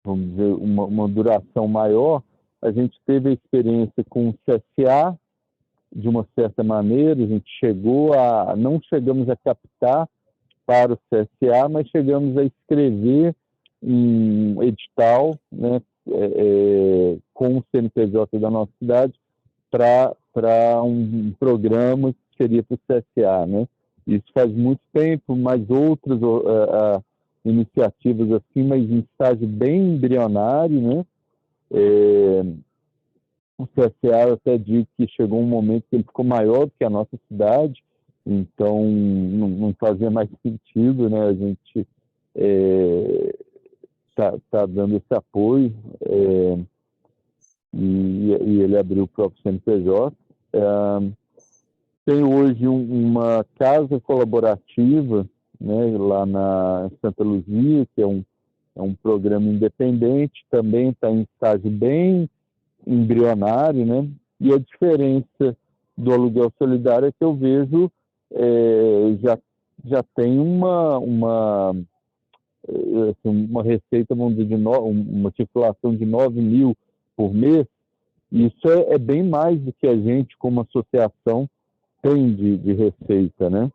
vamos dizer, uma duração maior, a gente teve a experiência com o CSA, de uma certa maneira, a gente não chegamos a captar para o CSA, mas chegamos a escrever um edital, né, com o CNPJ da nossa cidade para um programa que seria para o CSA, né? Isso faz muito tempo, mas outras iniciativas assim, mas em estágio bem embrionário, né? O CSA, eu até digo que chegou um momento que ele ficou maior do que a nossa cidade, então não fazia mais sentido, né? A gente tá dando esse apoio, e ele abriu o próprio CNPJ. Tem hoje uma casa colaborativa, né, lá na Santa Luzia, que é um programa independente, também está em estágio bem embrionário, né? E a diferença do aluguel solidário é que eu vejo já tem uma receita, vamos dizer, uma circulação de 9 mil por mês. Isso é bem mais do que a gente, como associação, tem de receita, né?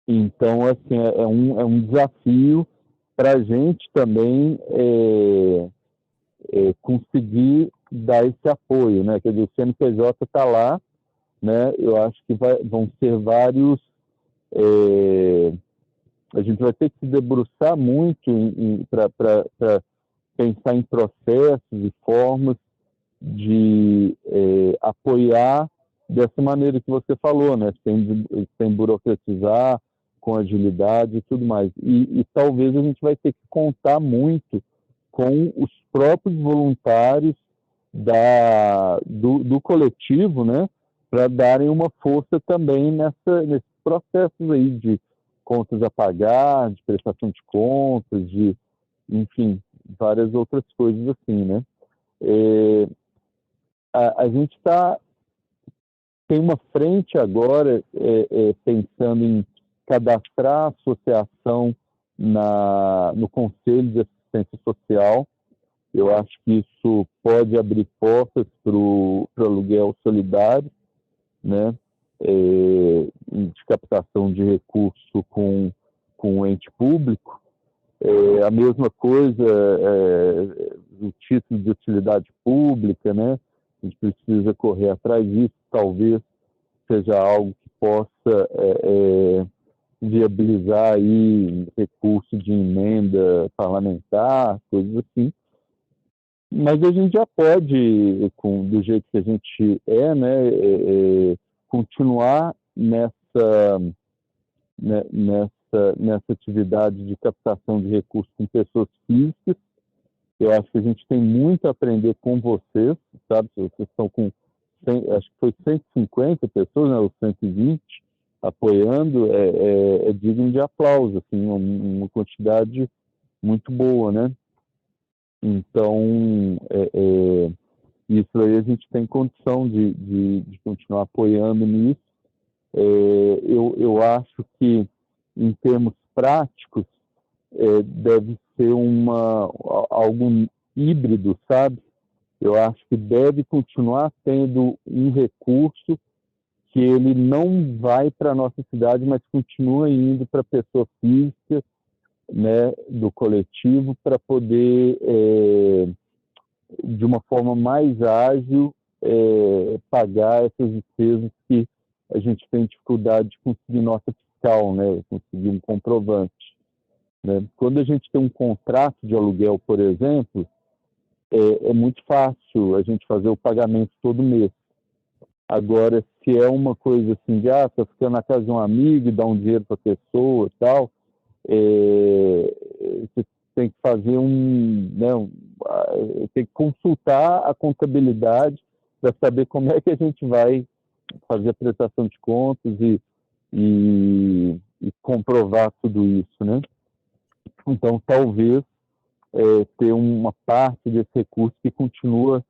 Então, assim, é um desafio para a gente também conseguir dar esse apoio, né? Quer dizer, o CNPJ está lá, né? Eu acho que vão ser vários... a gente vai ter que se debruçar muito para pensar em processos e formas de apoiar dessa maneira que você falou, né? Sem burocratizar, com agilidade e tudo mais. E talvez a gente vai ter que contar muito com os próprios voluntários do coletivo, né? Para darem uma força também nesses processos aí de contas a pagar, de prestação de contas, enfim, várias outras coisas assim, né? A gente tem uma frente agora pensando em cadastrar a associação no Conselho de Assistência Social. Eu acho que isso pode abrir portas para o aluguel solidário, né? De captação de recurso com o ente público. A mesma coisa do título de utilidade pública, né? A gente precisa correr atrás disso, talvez seja algo que possa viabilizar aí recurso de emenda parlamentar, coisas assim. Mas a gente já pode, do jeito que a gente né, continuar nessa atividade de captação de recursos com pessoas físicas. Eu acho que a gente tem muito a aprender com vocês, sabe? Vocês estão com, acho que foi 150 pessoas, né, ou 120, apoiando, é digno de aplauso, assim, uma quantidade muito boa, né? Então, isso aí a gente tem condição de continuar apoiando nisso. Eu acho que, em termos práticos, deve ser algo híbrido, sabe? Eu acho que deve continuar tendo um recurso que ele não vai para a nossa cidade, mas continua indo para a pessoa física, né, do coletivo, para poder, de uma forma mais ágil, pagar essas despesas que a gente tem dificuldade de conseguir nota fiscal, né, conseguir um comprovante. Né? Quando a gente tem um contrato de aluguel, por exemplo, é muito fácil a gente fazer o pagamento todo mês. Agora, se é uma coisa assim de, tá ficando na casa de um amigo e dá um dinheiro para a pessoa e tal, você tem que fazer tem que consultar a contabilidade para saber como é que a gente vai fazer a prestação de contas e comprovar tudo isso, né? Então, talvez ter uma parte desse recurso que continua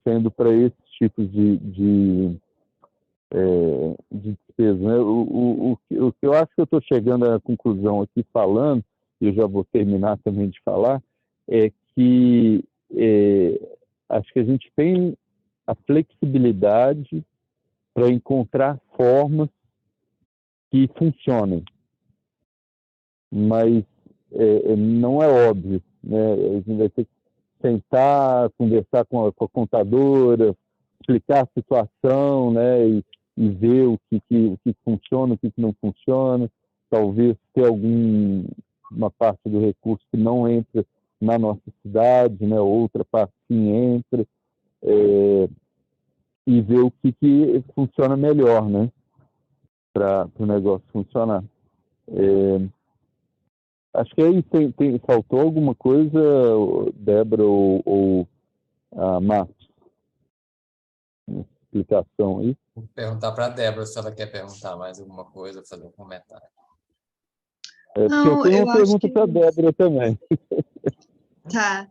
sendo para esses tipos de despesa. Né? O que eu acho que eu estou chegando à conclusão aqui falando, e eu já vou terminar também de falar, é que acho que a gente tem a flexibilidade para encontrar formas que funcionem, mas não é óbvio, né? A gente vai ter que sentar, conversar com a contadora, explicar a situação, né? E ver o que funciona, o que não funciona, talvez ter uma parte do recurso que não entra na nossa cidade, né? Outra parte sim entra, e ver o que funciona melhor, né? Para o negócio funcionar. Acho que aí faltou alguma coisa, Débora ou Marcos? Uma explicação aí? Vou perguntar para a Débora se ela quer perguntar mais alguma coisa, fazer um comentário. Porque eu tenho uma pergunta para a Débora também. Tá,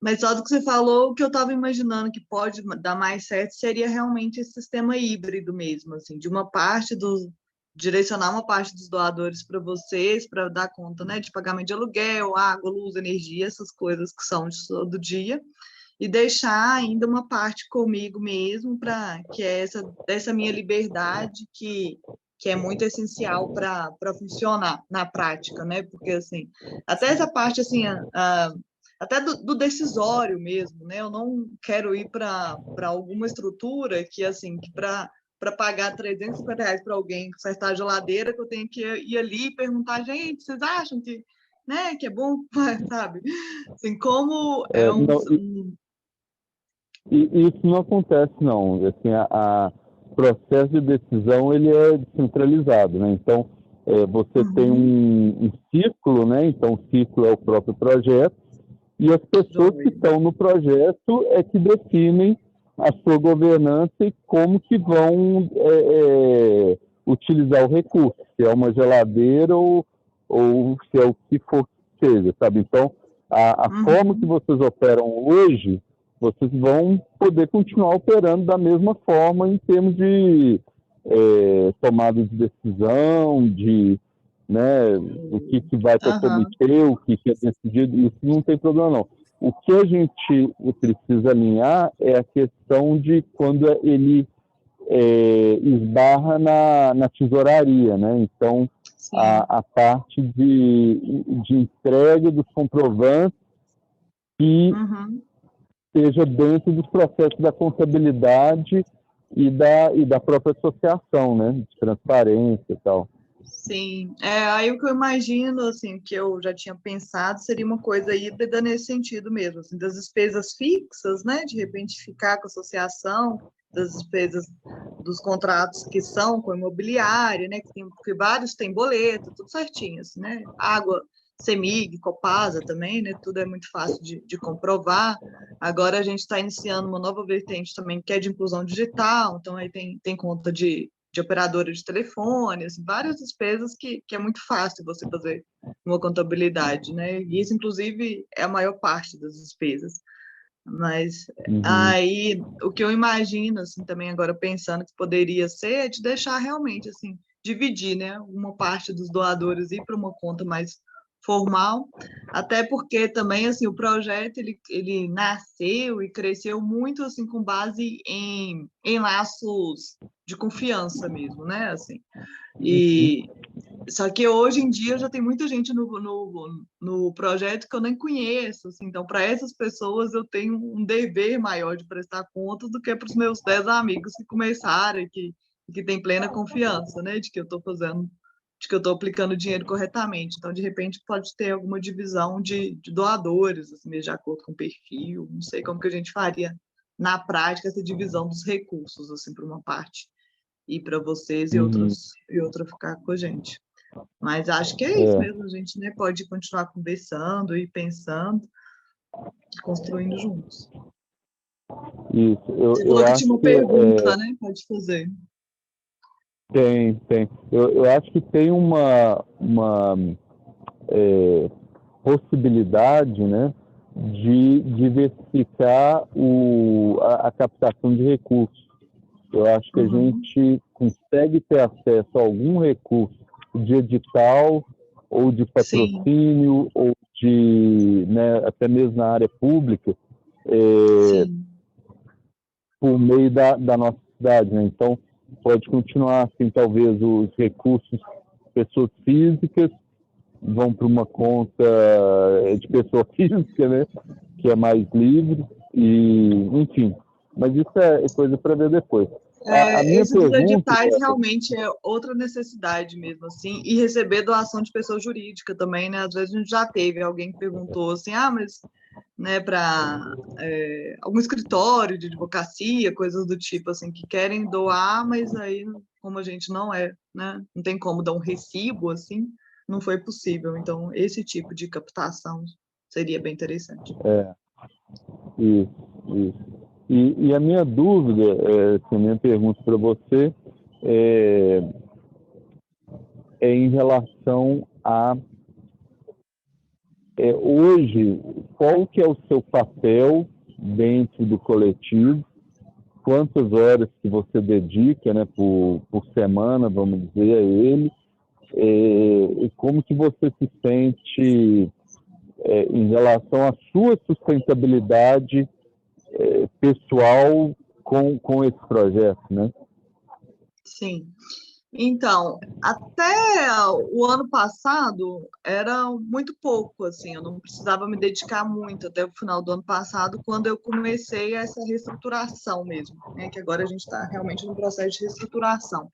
mas só do que você falou, o que eu estava imaginando que pode dar mais certo seria realmente esse sistema híbrido mesmo, assim, direcionar uma parte dos doadores para vocês, para dar conta, né, de pagamento de aluguel, água, luz, energia, essas coisas que são de todo dia, e deixar ainda uma parte comigo mesmo, que é dessa minha liberdade que é muito essencial para funcionar na prática, né, porque, assim, até essa parte, assim, até do decisório mesmo, né? Eu não quero ir para alguma estrutura que, assim, que para pagar R$350 para alguém consertar a geladeira, que eu tenho que ir ali e perguntar, gente, vocês acham que, né, que é bom, sabe? Assim, como Isso não acontece, não. Assim, processo de decisão ele é descentralizado, né? Então, você tem um ciclo, né? Então, o ciclo é o próprio projeto, e as pessoas que estão no projeto é que definem a sua governança e como que vão utilizar o recurso, se é uma geladeira ou se é o que for que seja, sabe? Então, a forma que vocês operam hoje, vocês vão poder continuar operando da mesma forma em termos de tomada de decisão, né, o que vai para o comitê, o que é decidido, isso não tem problema não. O que a gente precisa alinhar é a questão de quando ele esbarra na tesouraria, né? Então, a parte de entrega dos comprovantes que esteja dentro dos processos da contabilidade e da própria associação, né? De transparência e tal. Sim, aí o que eu imagino, assim, que eu já tinha pensado, seria uma coisa híbrida nesse sentido mesmo, assim, das despesas fixas, né, de repente ficar com a associação, das despesas dos contratos que são com a imobiliária, né, que vários têm boleto, tudo certinho, assim, né, água, CEMIG, Copasa também, né, tudo é muito fácil de comprovar. Agora a gente está iniciando uma nova vertente também, que é de inclusão digital, então aí tem conta de operadora de telefone, assim, várias despesas que é muito fácil você fazer uma contabilidade, né? E isso, inclusive, é a maior parte das despesas. Mas aí, o que eu imagino, assim, também agora pensando que poderia ser, é de deixar realmente, assim, dividir, né? Uma parte dos doadores ir para uma conta mais formal, até porque também, assim, o projeto, ele nasceu e cresceu muito, assim, com base em laços de confiança mesmo, né, assim, e só que hoje em dia já tem muita gente no projeto que eu nem conheço, assim, então para essas pessoas eu tenho um dever maior de prestar contas do que para os meus 10 amigos que começaram e que têm plena confiança, né, de que eu estou fazendo, de que eu estou aplicando o dinheiro corretamente. Então, de repente, pode ter alguma divisão de doadores, assim, de acordo com o perfil, não sei como que a gente faria na prática essa divisão dos recursos, assim, para uma parte ir para vocês e outra ficar com a gente. Mas acho que é isso mesmo, a gente, né, pode continuar conversando e pensando, construindo juntos. Isso, Você falou que tinha uma pergunta, né? Pode fazer. Tem. Eu acho que tem uma possibilidade, né, de diversificar a captação de recursos. Eu acho que a gente consegue ter acesso a algum recurso de edital ou de patrocínio ou de, né, até mesmo na área pública, por meio da nossa cidade, né? Então, pode continuar assim, talvez os recursos de pessoas físicas vão para uma conta de pessoa física, né, que é mais livre, e enfim. Mas isso é coisa para ver depois. A minha Esse dos pergunta editais realmente é outra necessidade mesmo, assim, e receber doação de pessoa jurídica também, né? Às vezes a gente já teve alguém que perguntou assim, mas, né, para algum escritório de advocacia, coisas do tipo, assim, que querem doar, mas aí, como a gente não né, não tem como dar um recibo, assim, não foi possível. Então, esse tipo de captação seria bem interessante. Isso. E a minha dúvida, a minha pergunta para você é em relação a hoje, qual que é o seu papel dentro do coletivo, quantas horas que você dedica, né, por semana, vamos dizer, a ele, e como que você se sente em relação à sua sustentabilidade pessoal com esse projeto, né? Sim. Então, até o ano passado era muito pouco, assim, eu não precisava me dedicar muito até o final do ano passado, quando eu comecei essa reestruturação mesmo, né? Que agora a gente está realmente no processo de reestruturação.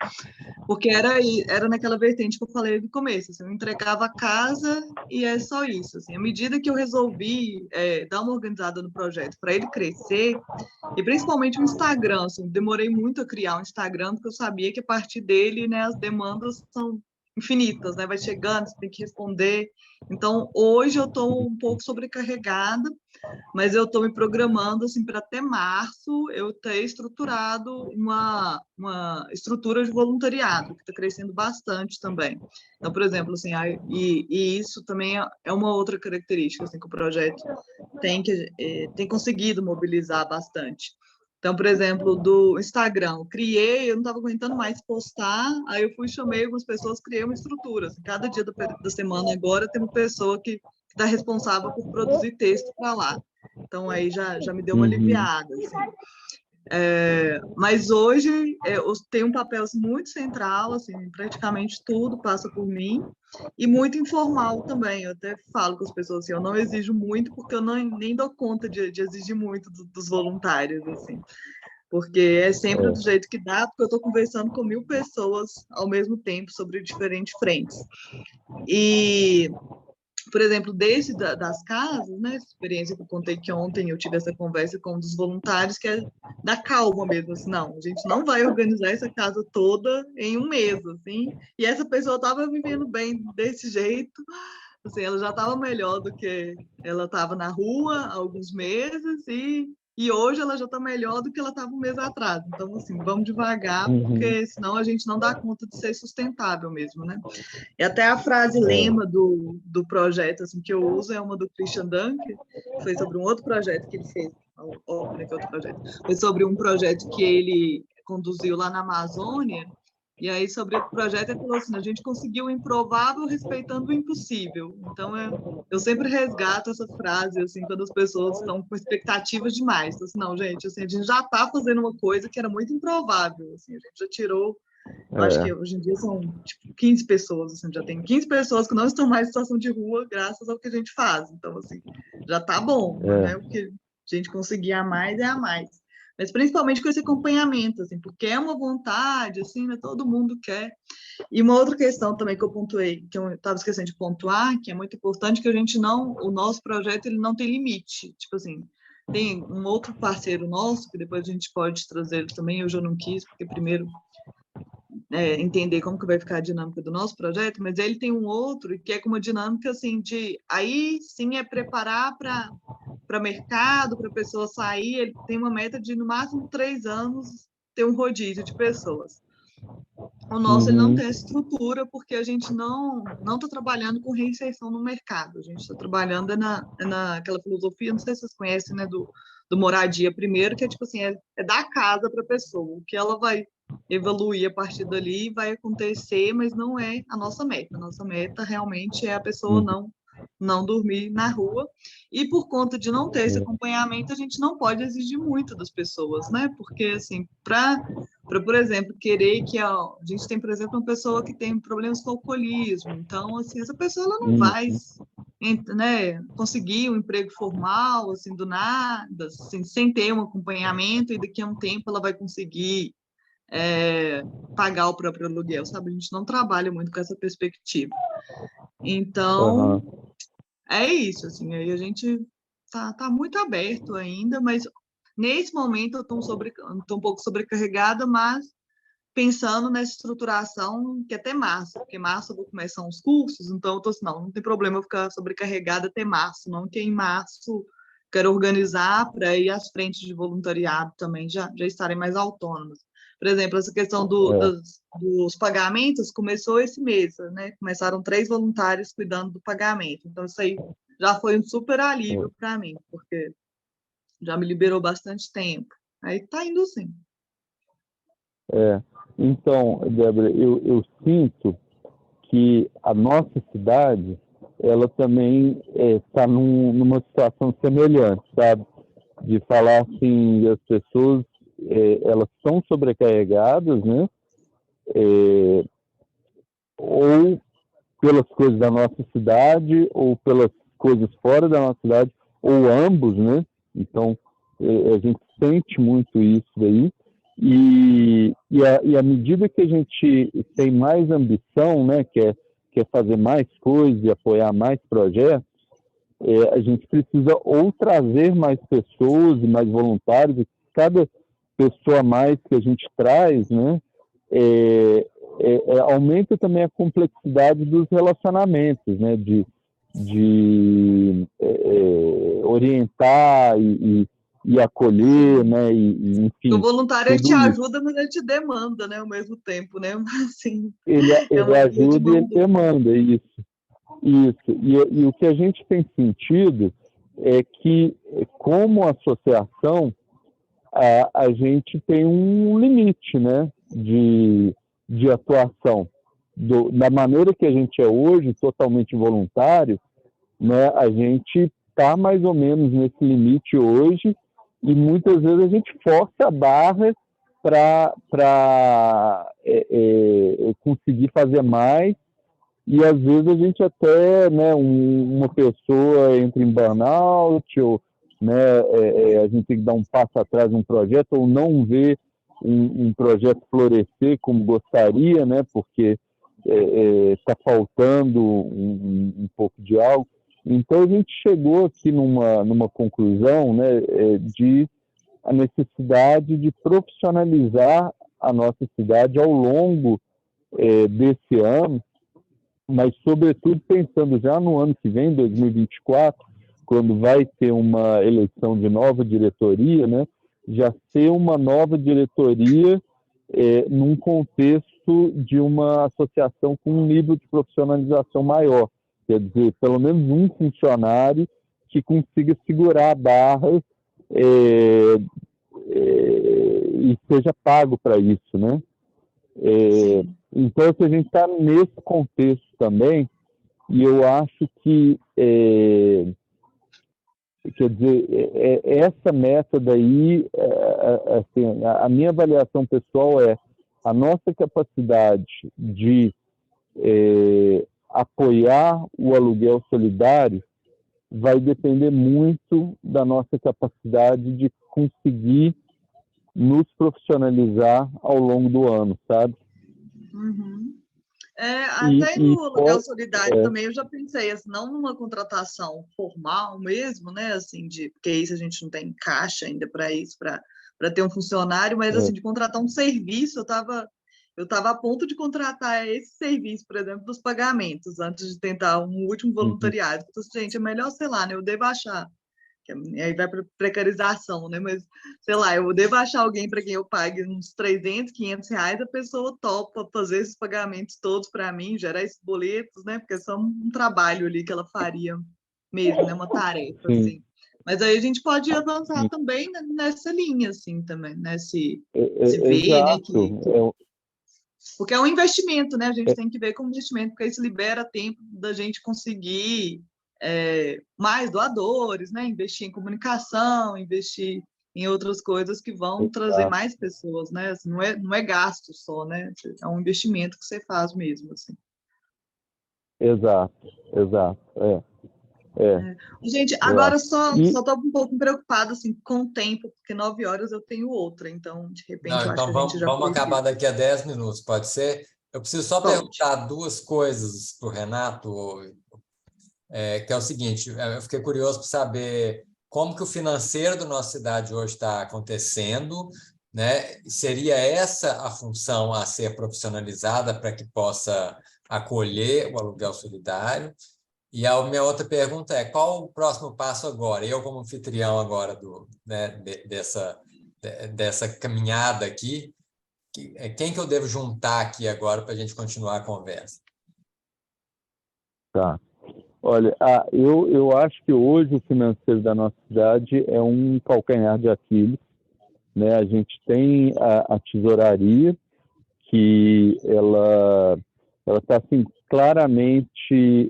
Porque era naquela vertente que eu falei no começo, assim, eu entregava a casa e é só isso. Assim, à medida que eu resolvi dar uma organizada no projeto para ele crescer, e principalmente o Instagram, assim, demorei muito a criar um Instagram, porque eu sabia que a partir dele, né, as demandas são infinitas, né, vai chegando, você tem que responder. Então, hoje eu estou um pouco sobrecarregada, mas eu estou me programando assim para até março eu ter estruturado uma estrutura de voluntariado que está crescendo bastante também. Então, por exemplo, assim, e isso também é uma outra característica assim que o projeto tem conseguido mobilizar bastante. Então, por exemplo, do Instagram, eu criei, eu não estava aguentando mais postar, aí eu fui, chamei algumas pessoas, criei uma estrutura. Assim, cada dia da semana agora tem uma pessoa que está responsável por produzir texto para lá. Então, aí já me deu uma Uhum. aliviada, assim. Mas hoje eu tenho um papel assim, muito central, assim, praticamente tudo passa por mim, e muito informal também. Eu até falo com as pessoas assim, eu não exijo muito, porque eu nem dou conta de exigir muito dos voluntários, assim, porque é sempre do É, jeito que dá, porque eu estou conversando com 1.000 pessoas ao mesmo tempo sobre diferentes frentes. E por exemplo, desde das casas, né, essa experiência que eu contei que ontem eu tive essa conversa com um dos voluntários, que é da calma mesmo, assim, não, a gente não vai organizar essa casa toda em um mês, assim, e essa pessoa estava vivendo bem desse jeito, assim, ela já estava melhor do que ela estava na rua há alguns meses, e hoje ela já está melhor do que ela estava um mês atrás, então, assim, vamos devagar, uhum, porque senão a gente não dá conta de ser sustentável mesmo, né? E até a frase é, lema do projeto assim, que eu uso é uma do Christian Dunker, que foi sobre um outro projeto que ele fez. Olha que outro projeto. Foi sobre um projeto que ele conduziu lá na Amazônia. E aí, sobre o projeto, ele falou assim: a gente conseguiu o improvável respeitando o impossível. Então, eu sempre resgato essa frase, assim, quando as pessoas estão com expectativas demais. Então, assim, não, gente, assim, a gente já está fazendo uma coisa que era muito improvável. Assim, a gente já tirou, eu acho que é, hoje em dia são tipo 15 pessoas, assim, já tem 15 pessoas que não estão mais em situação de rua graças ao que a gente faz. Então, assim, já tá bom, é, né? O que a gente conseguir a mais é a mais. Mas principalmente com esse acompanhamento, assim, porque é uma vontade, assim, né? Todo mundo quer. E uma outra questão também que eu pontuei, que eu estava esquecendo de pontuar, que é muito importante, que a gente não, o nosso projeto ele não tem limite. Tipo assim, tem um outro parceiro nosso, que depois a gente pode trazer também, eu já não quis, porque primeiro entender como que vai ficar a dinâmica do nosso projeto, mas ele tem um outro que é com uma dinâmica assim de aí sim é preparar para mercado, para a pessoa sair. Ele tem uma meta de no máximo 3 anos ter um rodízio de pessoas. O nosso ele não uhum, tem essa estrutura porque a gente não está trabalhando com reinserção no mercado. A gente está trabalhando naquela filosofia, não sei se vocês conhecem, né, do moradia primeiro, que é tipo assim, é dar casa para a pessoa. O que ela vai evoluir a partir dali vai acontecer, mas não é a nossa meta. A nossa meta realmente é a pessoa uhum, não dormir na rua. E por conta de não ter esse é, acompanhamento, a gente não pode exigir muito das pessoas, né? Porque assim, por exemplo, querer que a gente tem, por exemplo, uma pessoa que tem problemas com alcoolismo. Então, assim, essa pessoa ela não vai, uhum, né, conseguir um emprego formal, assim, do nada, assim, sem ter um acompanhamento, e daqui a um tempo ela vai conseguir pagar o próprio aluguel, sabe? A gente não trabalha muito com essa perspectiva. Então, aham, é isso, assim, aí a gente tá muito aberto ainda, mas nesse momento eu tô um pouco sobrecarregada, mas pensando nessa estruturação que é até março, porque março eu vou começar uns cursos, então eu tô assim, não tem problema eu ficar sobrecarregada até março, não que em março quero organizar para ir às frentes de voluntariado também, já estarem mais autônomas. Por exemplo, essa questão é, dos pagamentos começou esse mês, né? Começaram 3 voluntários cuidando do pagamento, então isso aí já foi um super alívio para mim, porque já me liberou bastante tempo. Aí tá indo sim. é. Então, Débora, eu sinto que a nossa cidade, ela também está numa situação semelhante, sabe? De falar assim, as pessoas, elas são sobrecarregadas, né? ou pelas coisas da nossa cidade, ou pelas coisas fora da nossa cidade, ou ambos, né? Então, a gente sente muito isso daí. E à medida que a gente tem mais ambição, né, quer fazer mais coisas e apoiar mais projetos, a gente precisa ou trazer mais pessoas e mais voluntários, e cada pessoa a mais que a gente traz, né, aumenta também a complexidade dos relacionamentos, né, de orientar e acolher, né, O enfim, voluntário ele te tudo isso. ajuda, mas ele te demanda, né, ao mesmo tempo, né? Assim, Ele é uma via de ajuda e mão ele dupla. demanda isso. Isso. E o que a gente tem sentido é que, como associação, a gente tem um limite, né, de atuação. Da maneira que a gente é hoje, totalmente voluntário, né, a gente está mais ou menos nesse limite hoje, e muitas vezes a gente força a barra para conseguir fazer mais, e às vezes a gente até, né, uma pessoa entra em burnout, ou, né, a gente tem que dar um passo atrás num projeto, ou não vê um projeto florescer como gostaria, né, porque está faltando um pouco de algo. Então a gente chegou aqui numa conclusão, né, de a necessidade de profissionalizar a nossa cidade ao longo desse ano, mas, sobretudo, pensando já no ano que vem, 2024, quando vai ter uma eleição de nova diretoria, né, já ser uma nova diretoria num contexto de uma associação com um nível de profissionalização maior. Quer dizer, pelo menos um funcionário que consiga segurar a barra e seja pago para isso, né? Então, se a gente está nesse contexto também, e eu acho que, quer dizer, essa meta daí, assim, a minha avaliação pessoal é a nossa capacidade de apoiar o aluguel solidário vai depender muito da nossa capacidade de conseguir nos profissionalizar ao longo do ano, sabe? Uhum. Até no aluguel solidário também eu já pensei, assim, não numa contratação formal mesmo, né, assim, porque isso a gente não tem caixa ainda para isso, para ter um funcionário, mas assim, de contratar um serviço, eu estava a ponto de contratar esse serviço, por exemplo, dos pagamentos, antes de tentar um último voluntariado. Então, gente, é melhor, sei lá, né, eu devo achar, aí vai para precarização, né? Mas, sei lá, eu devo achar alguém para quem eu pague uns 300, 500 reais, a pessoa topa fazer esses pagamentos todos para mim, gerar esses boletos, né? Porque é só um trabalho ali que ela faria mesmo, né? Uma tarefa, assim. Mas aí a gente pode avançar também nessa linha, assim, também, né? Se ver, né? Porque é um investimento, né? A gente tem que ver como investimento, porque isso libera tempo da gente conseguir mais doadores, né? Investir em comunicação, investir em outras coisas que vão trazer mais pessoas, né? Assim, não é gasto só, né? É um investimento que você faz mesmo, assim. Exato. Gente, agora só estou um pouco preocupada assim, com o tempo, porque 9 horas eu tenho outra, então, de repente, eu acho que a gente já vamos pode... acabar daqui a 10 minutos, pode ser? Eu preciso só perguntar duas coisas para o Renato, que é o seguinte, eu fiquei curioso para saber como que o financeiro da nossa cidade hoje está acontecendo, né? Seria essa a função a ser profissionalizada para que possa acolher o aluguel solidário? E a minha outra pergunta é, qual o próximo passo agora? Eu, como anfitrião agora dessa caminhada aqui, quem que eu devo juntar aqui agora para a gente continuar a conversa? Tá. Olha, eu acho que hoje o financeiro da nossa cidade é um calcanhar de Aquiles, né? A gente tem a tesouraria, que ela está assim, claramente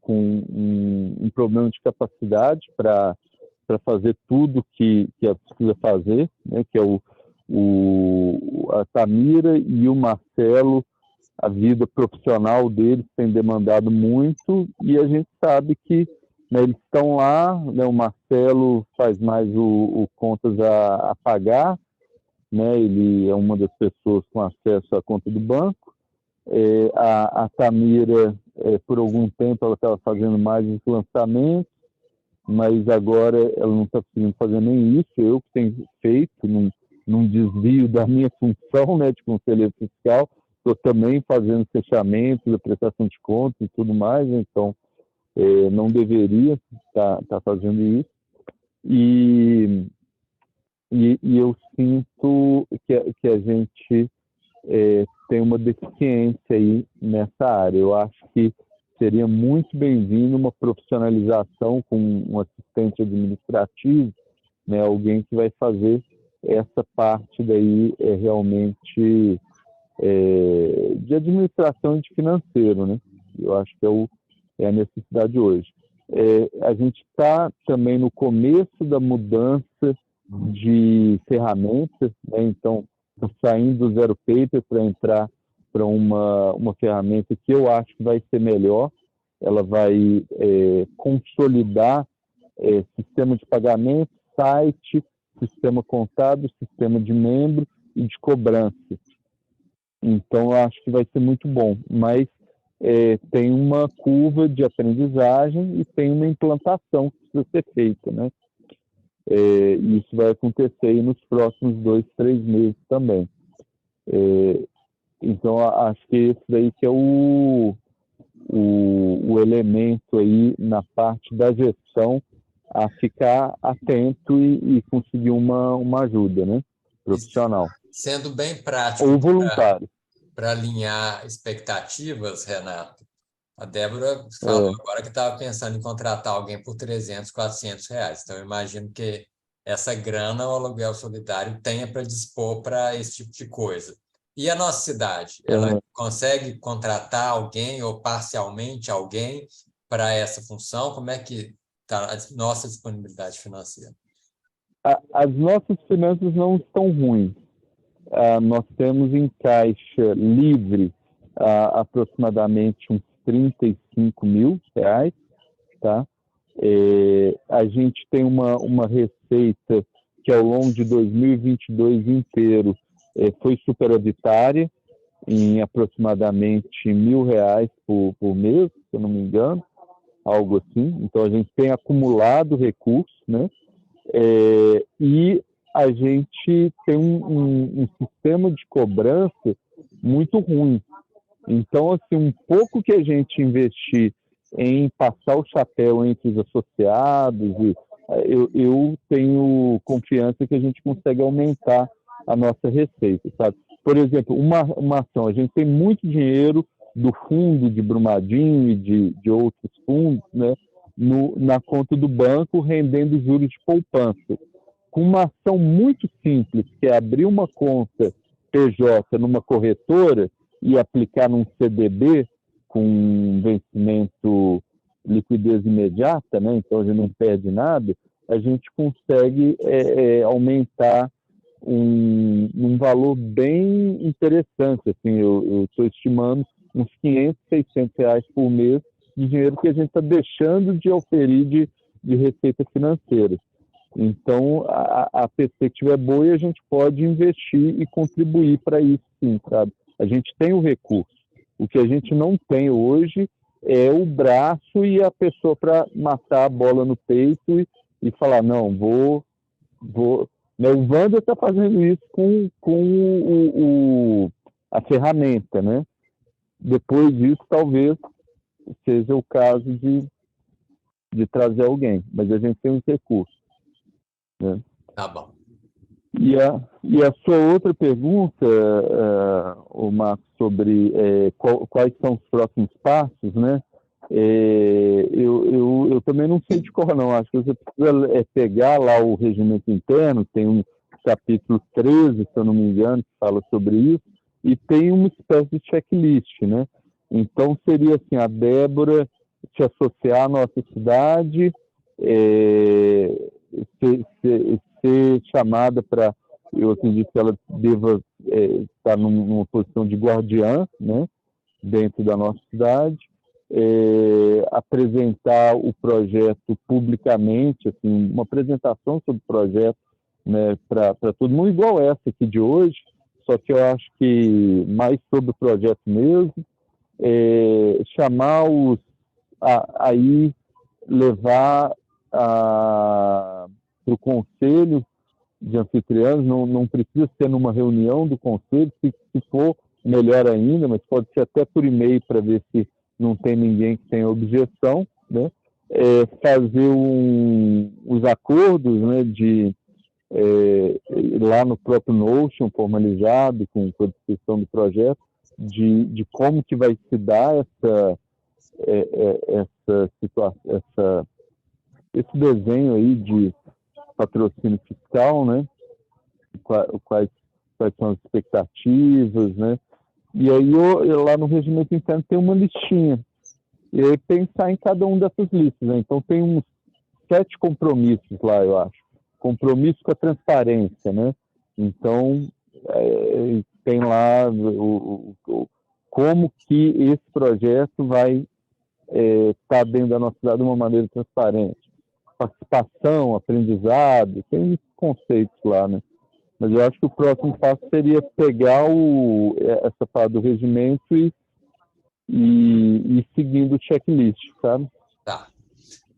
com um problema de capacidade para fazer tudo que ela precisa fazer, né? Que é A Tamira e o Marcelo, a vida profissional deles tem demandado muito, e a gente sabe que, né, eles estão lá, né, o Marcelo faz mais o contas a pagar, né, ele é uma das pessoas com acesso à conta do banco. A Tamira, por algum tempo, ela estava fazendo mais os lançamentos, mas agora ela não está conseguindo fazer nem isso. Eu que tenho feito, num desvio da minha função, né, de conselheiro fiscal, estou também fazendo fechamentos, a prestação de contas e tudo mais, então não deveria estar fazendo isso. E eu sinto que a gente tem uma deficiência aí nessa área. Eu acho que seria muito bem-vindo uma profissionalização com um assistente administrativo, né, alguém que vai fazer essa parte daí realmente de administração e de financeiro, né? Eu acho que é a necessidade hoje. A gente está também no começo da mudança de ferramentas, né? Então, saindo do Zero Paper para entrar para uma ferramenta que eu acho que vai ser melhor. Ela vai consolidar sistema de pagamento, site, sistema contábil, sistema de membro e de cobrança. Então, eu acho que vai ser muito bom, mas tem uma curva de aprendizagem e tem uma implantação que precisa ser feita, né? Isso vai acontecer aí nos próximos 2, 3 meses também. Então, acho que esse daí que é o elemento aí na parte da gestão a ficar atento e conseguir uma ajuda, né, profissional. Sendo bem prático ou voluntário. para alinhar expectativas, Renato, a Débora falou agora que estava pensando em contratar alguém por R$300, R$400. Então, eu imagino que essa grana o aluguel solidário tenha para dispor para esse tipo de coisa. E a nossa cidade? Ela consegue contratar alguém ou parcialmente alguém para essa função? Como é que está a nossa disponibilidade financeira? As nossas finanças não estão ruins. Nós temos em caixa livre aproximadamente uns R$35 mil, tá? A gente tem uma receita que ao longo de 2022 inteiro foi superavitária em aproximadamente R$1.000 por mês, se eu não me engano, algo assim. Então a gente tem acumulado recursos, né? E a gente tem um sistema de cobrança muito ruim. Então, assim, um pouco que a gente investir em passar o chapéu entre os associados, eu tenho confiança que a gente consegue aumentar a nossa receita, sabe? Por exemplo, uma ação, a gente tem muito dinheiro do fundo de Brumadinho e de outros fundos, né, na conta do banco, rendendo juros de poupança. Com uma ação muito simples, que é abrir uma conta PJ numa corretora e aplicar num CDB com vencimento, liquidez imediata, né? Então a gente não perde nada, a gente consegue aumentar um valor bem interessante. Assim, eu estou estimando uns R$500, R$600 por mês de dinheiro que a gente está deixando de oferir de receita financeira. Então, a perspectiva é boa e a gente pode investir e contribuir para isso, sim, sabe? A gente tem o recurso. O que a gente não tem hoje é o braço e a pessoa para matar a bola no peito e falar, não, vou. Né? O Wander está fazendo isso com a ferramenta, né? Depois disso, talvez seja o caso de trazer alguém, mas a gente tem os recursos. Né? Tá bom. E a sua outra pergunta, o Marcos, sobre quais são os próximos passos, né? Eu também não sei de cor, não. Acho que você precisa pegar lá o regimento interno, tem um capítulo 13, se eu não me engano, que fala sobre isso, e tem uma espécie de checklist, né? Então, seria assim, a Débora se associar à nossa cidade, ser chamada para eu acredito que ela deva estar numa posição de guardiã, né, dentro da nossa cidade, apresentar o projeto publicamente, assim, uma apresentação sobre o projeto, né, para todo mundo, igual essa aqui de hoje, só que eu acho que mais sobre o projeto mesmo, chamar-os aí, levar para o conselho de anfitriãos, não precisa ser numa reunião do conselho, se for melhor ainda, mas pode ser até por e-mail para ver se não tem ninguém que tenha objeção, né? Fazer os acordos, né, lá no próprio Notion, formalizado, com a descrição do projeto, de como que vai se dar essa situação, esse desenho aí de patrocínio fiscal, né? Quais são as expectativas, né? E aí eu lá no regimento interno tem uma listinha. E aí pensar em cada um dessas listas, né? Então tem uns 7 compromissos lá, eu acho. Compromisso com a transparência, né? Então tem lá como que esse projeto vai estar dentro da nossa cidade de uma maneira transparente. Participação, aprendizado, tem esses conceitos lá, né? Mas eu acho que o próximo passo seria pegar essa parte do regimento e seguindo o checklist, sabe? Tá.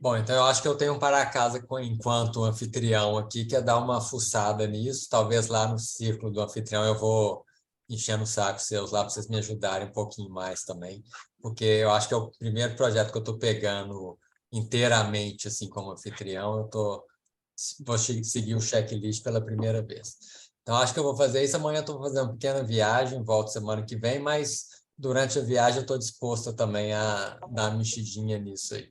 Bom, então eu acho que eu tenho um para casa enquanto anfitrião aqui, que é dar uma fuçada nisso. Talvez lá no círculo do anfitrião eu vou enchendo o saco seus lá para vocês me ajudarem um pouquinho mais também, porque eu acho que é o primeiro projeto que eu estou pegando inteiramente, assim, como anfitrião. Vou seguir o checklist pela primeira vez. Então, acho que eu vou fazer isso. Amanhã eu estou fazendo uma pequena viagem, volto semana que vem, mas durante a viagem eu estou disposto também a dar uma mexidinha nisso aí.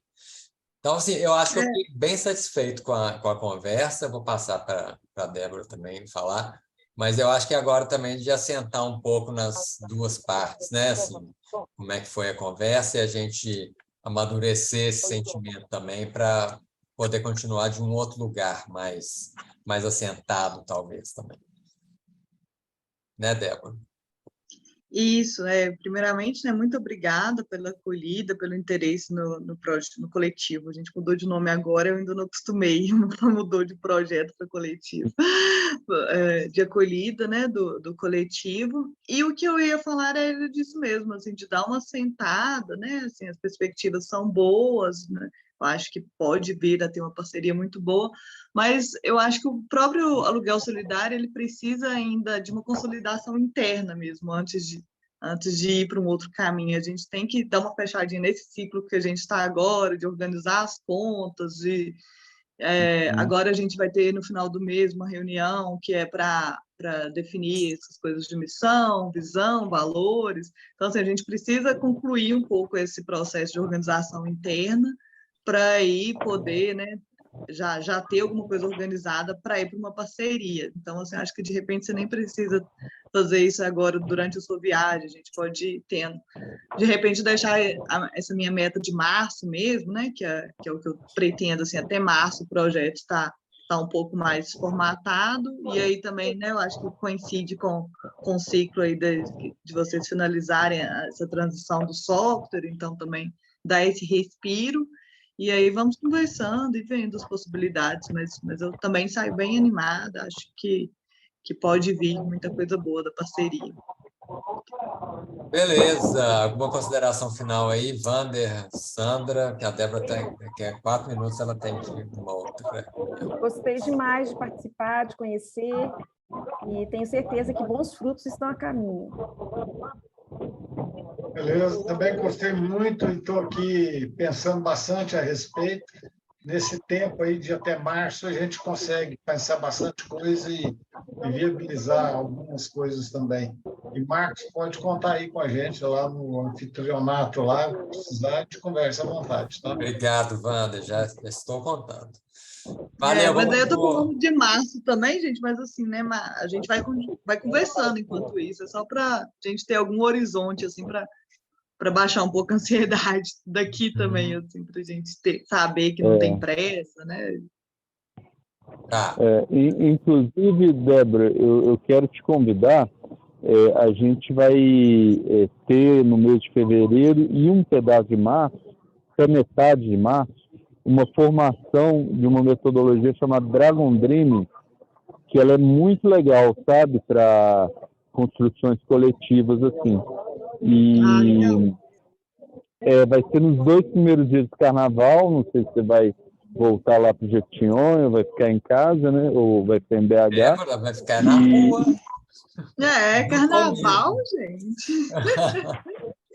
Então, assim, eu acho que eu fiquei bem satisfeito com a conversa. Vou passar para a Débora também falar, mas eu acho que agora também de assentar um pouco nas duas partes, né? Assim, como é que foi a conversa e a gente amadurecer esse sentimento também para poder continuar de um outro lugar mais assentado, talvez, também. Né, Débora? Isso, primeiramente, né, muito obrigada pela acolhida, pelo interesse no projeto, no coletivo. A gente mudou de nome agora, eu ainda não acostumei, mudou de projeto para coletivo, de acolhida, né, do coletivo. E o que eu ia falar era disso mesmo, assim, de dar uma sentada, né, assim, as perspectivas são boas, né, eu acho que pode vir a ter uma parceria muito boa, mas eu acho que o próprio aluguel solidário ele precisa ainda de uma consolidação interna mesmo, antes de ir para um outro caminho. A gente tem que dar uma fechadinha nesse ciclo que a gente está agora, de organizar as contas, agora a gente vai ter no final do mês uma reunião que é para definir essas coisas de missão, visão, valores. Então, assim, a gente precisa concluir um pouco esse processo de organização interna para aí poder, né, já ter alguma coisa organizada para ir para uma parceria. Então, assim, acho que de repente você nem precisa fazer isso agora durante a sua viagem, a gente pode ir tendo. De repente deixar essa minha meta de março mesmo, né, que é o que eu pretendo, assim, até março o projeto está um pouco mais formatado, e aí também, né, eu acho que coincide com o ciclo aí de vocês finalizarem essa transição do software, então também dá esse respiro. E aí vamos conversando e vendo as possibilidades, mas eu também saio bem animada, acho que pode vir muita coisa boa da parceria. Beleza. Alguma consideração final aí, Wander, Sandra, que a Débora tem, que é 4 minutos, ela tem que ir para uma outra. Gostei demais de participar, de conhecer, e tenho certeza que bons frutos estão a caminho. Beleza, também gostei muito e estou aqui pensando bastante a respeito. Nesse tempo aí de até março, a gente consegue pensar bastante coisa e viabilizar algumas coisas também. E Marcos, pode contar aí com a gente lá no anfitrionato, lá, se precisar, a gente conversa à vontade, tá? Obrigado, Wander, já estou contando. Valeu, Mas aí eu estou vamos. falando de março também, gente, mas assim, né, a gente vai conversando enquanto isso, é só para a gente ter algum horizonte, assim, para baixar um pouco a ansiedade daqui também, assim, para a gente saber que não tem pressa, né? Tá. Inclusive, Débora, eu quero te convidar. A gente vai ter no mês de fevereiro e um pedaço de março, até metade de março, uma formação de uma metodologia chamada Dragon Dreaming, que ela é muito legal, sabe, para construções coletivas assim. E vai ser nos 2 primeiros dias do carnaval. Não sei se você vai voltar lá para o Jequitinhonha, vai ficar em casa, né? Ou vai ficar em BH. Débora vai ficar na rua. Carnaval, Comigo. gente.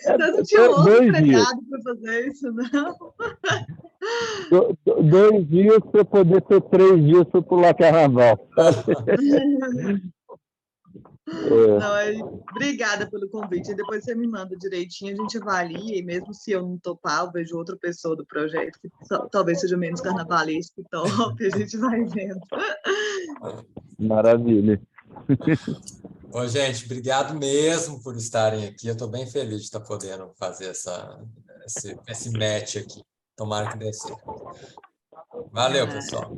Eu não tinha outro empregado para fazer isso, não. 2 dias para poder ter 3 dias para pular carnaval. Não, obrigada pelo convite. Depois você me manda direitinho, a gente avalia, e mesmo se eu não topar, eu vejo outra pessoa do projeto que talvez seja menos carnavalesco e top, a gente vai vendo. Maravilha. Ô, gente, obrigado mesmo por estarem aqui. Eu estou bem feliz de estar podendo fazer esse match aqui. Tomara que dê certo. Valeu, pessoal.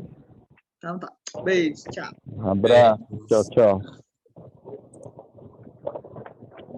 Então tá. Beijo, tchau. Um abraço. Beijos. Tchau, tchau.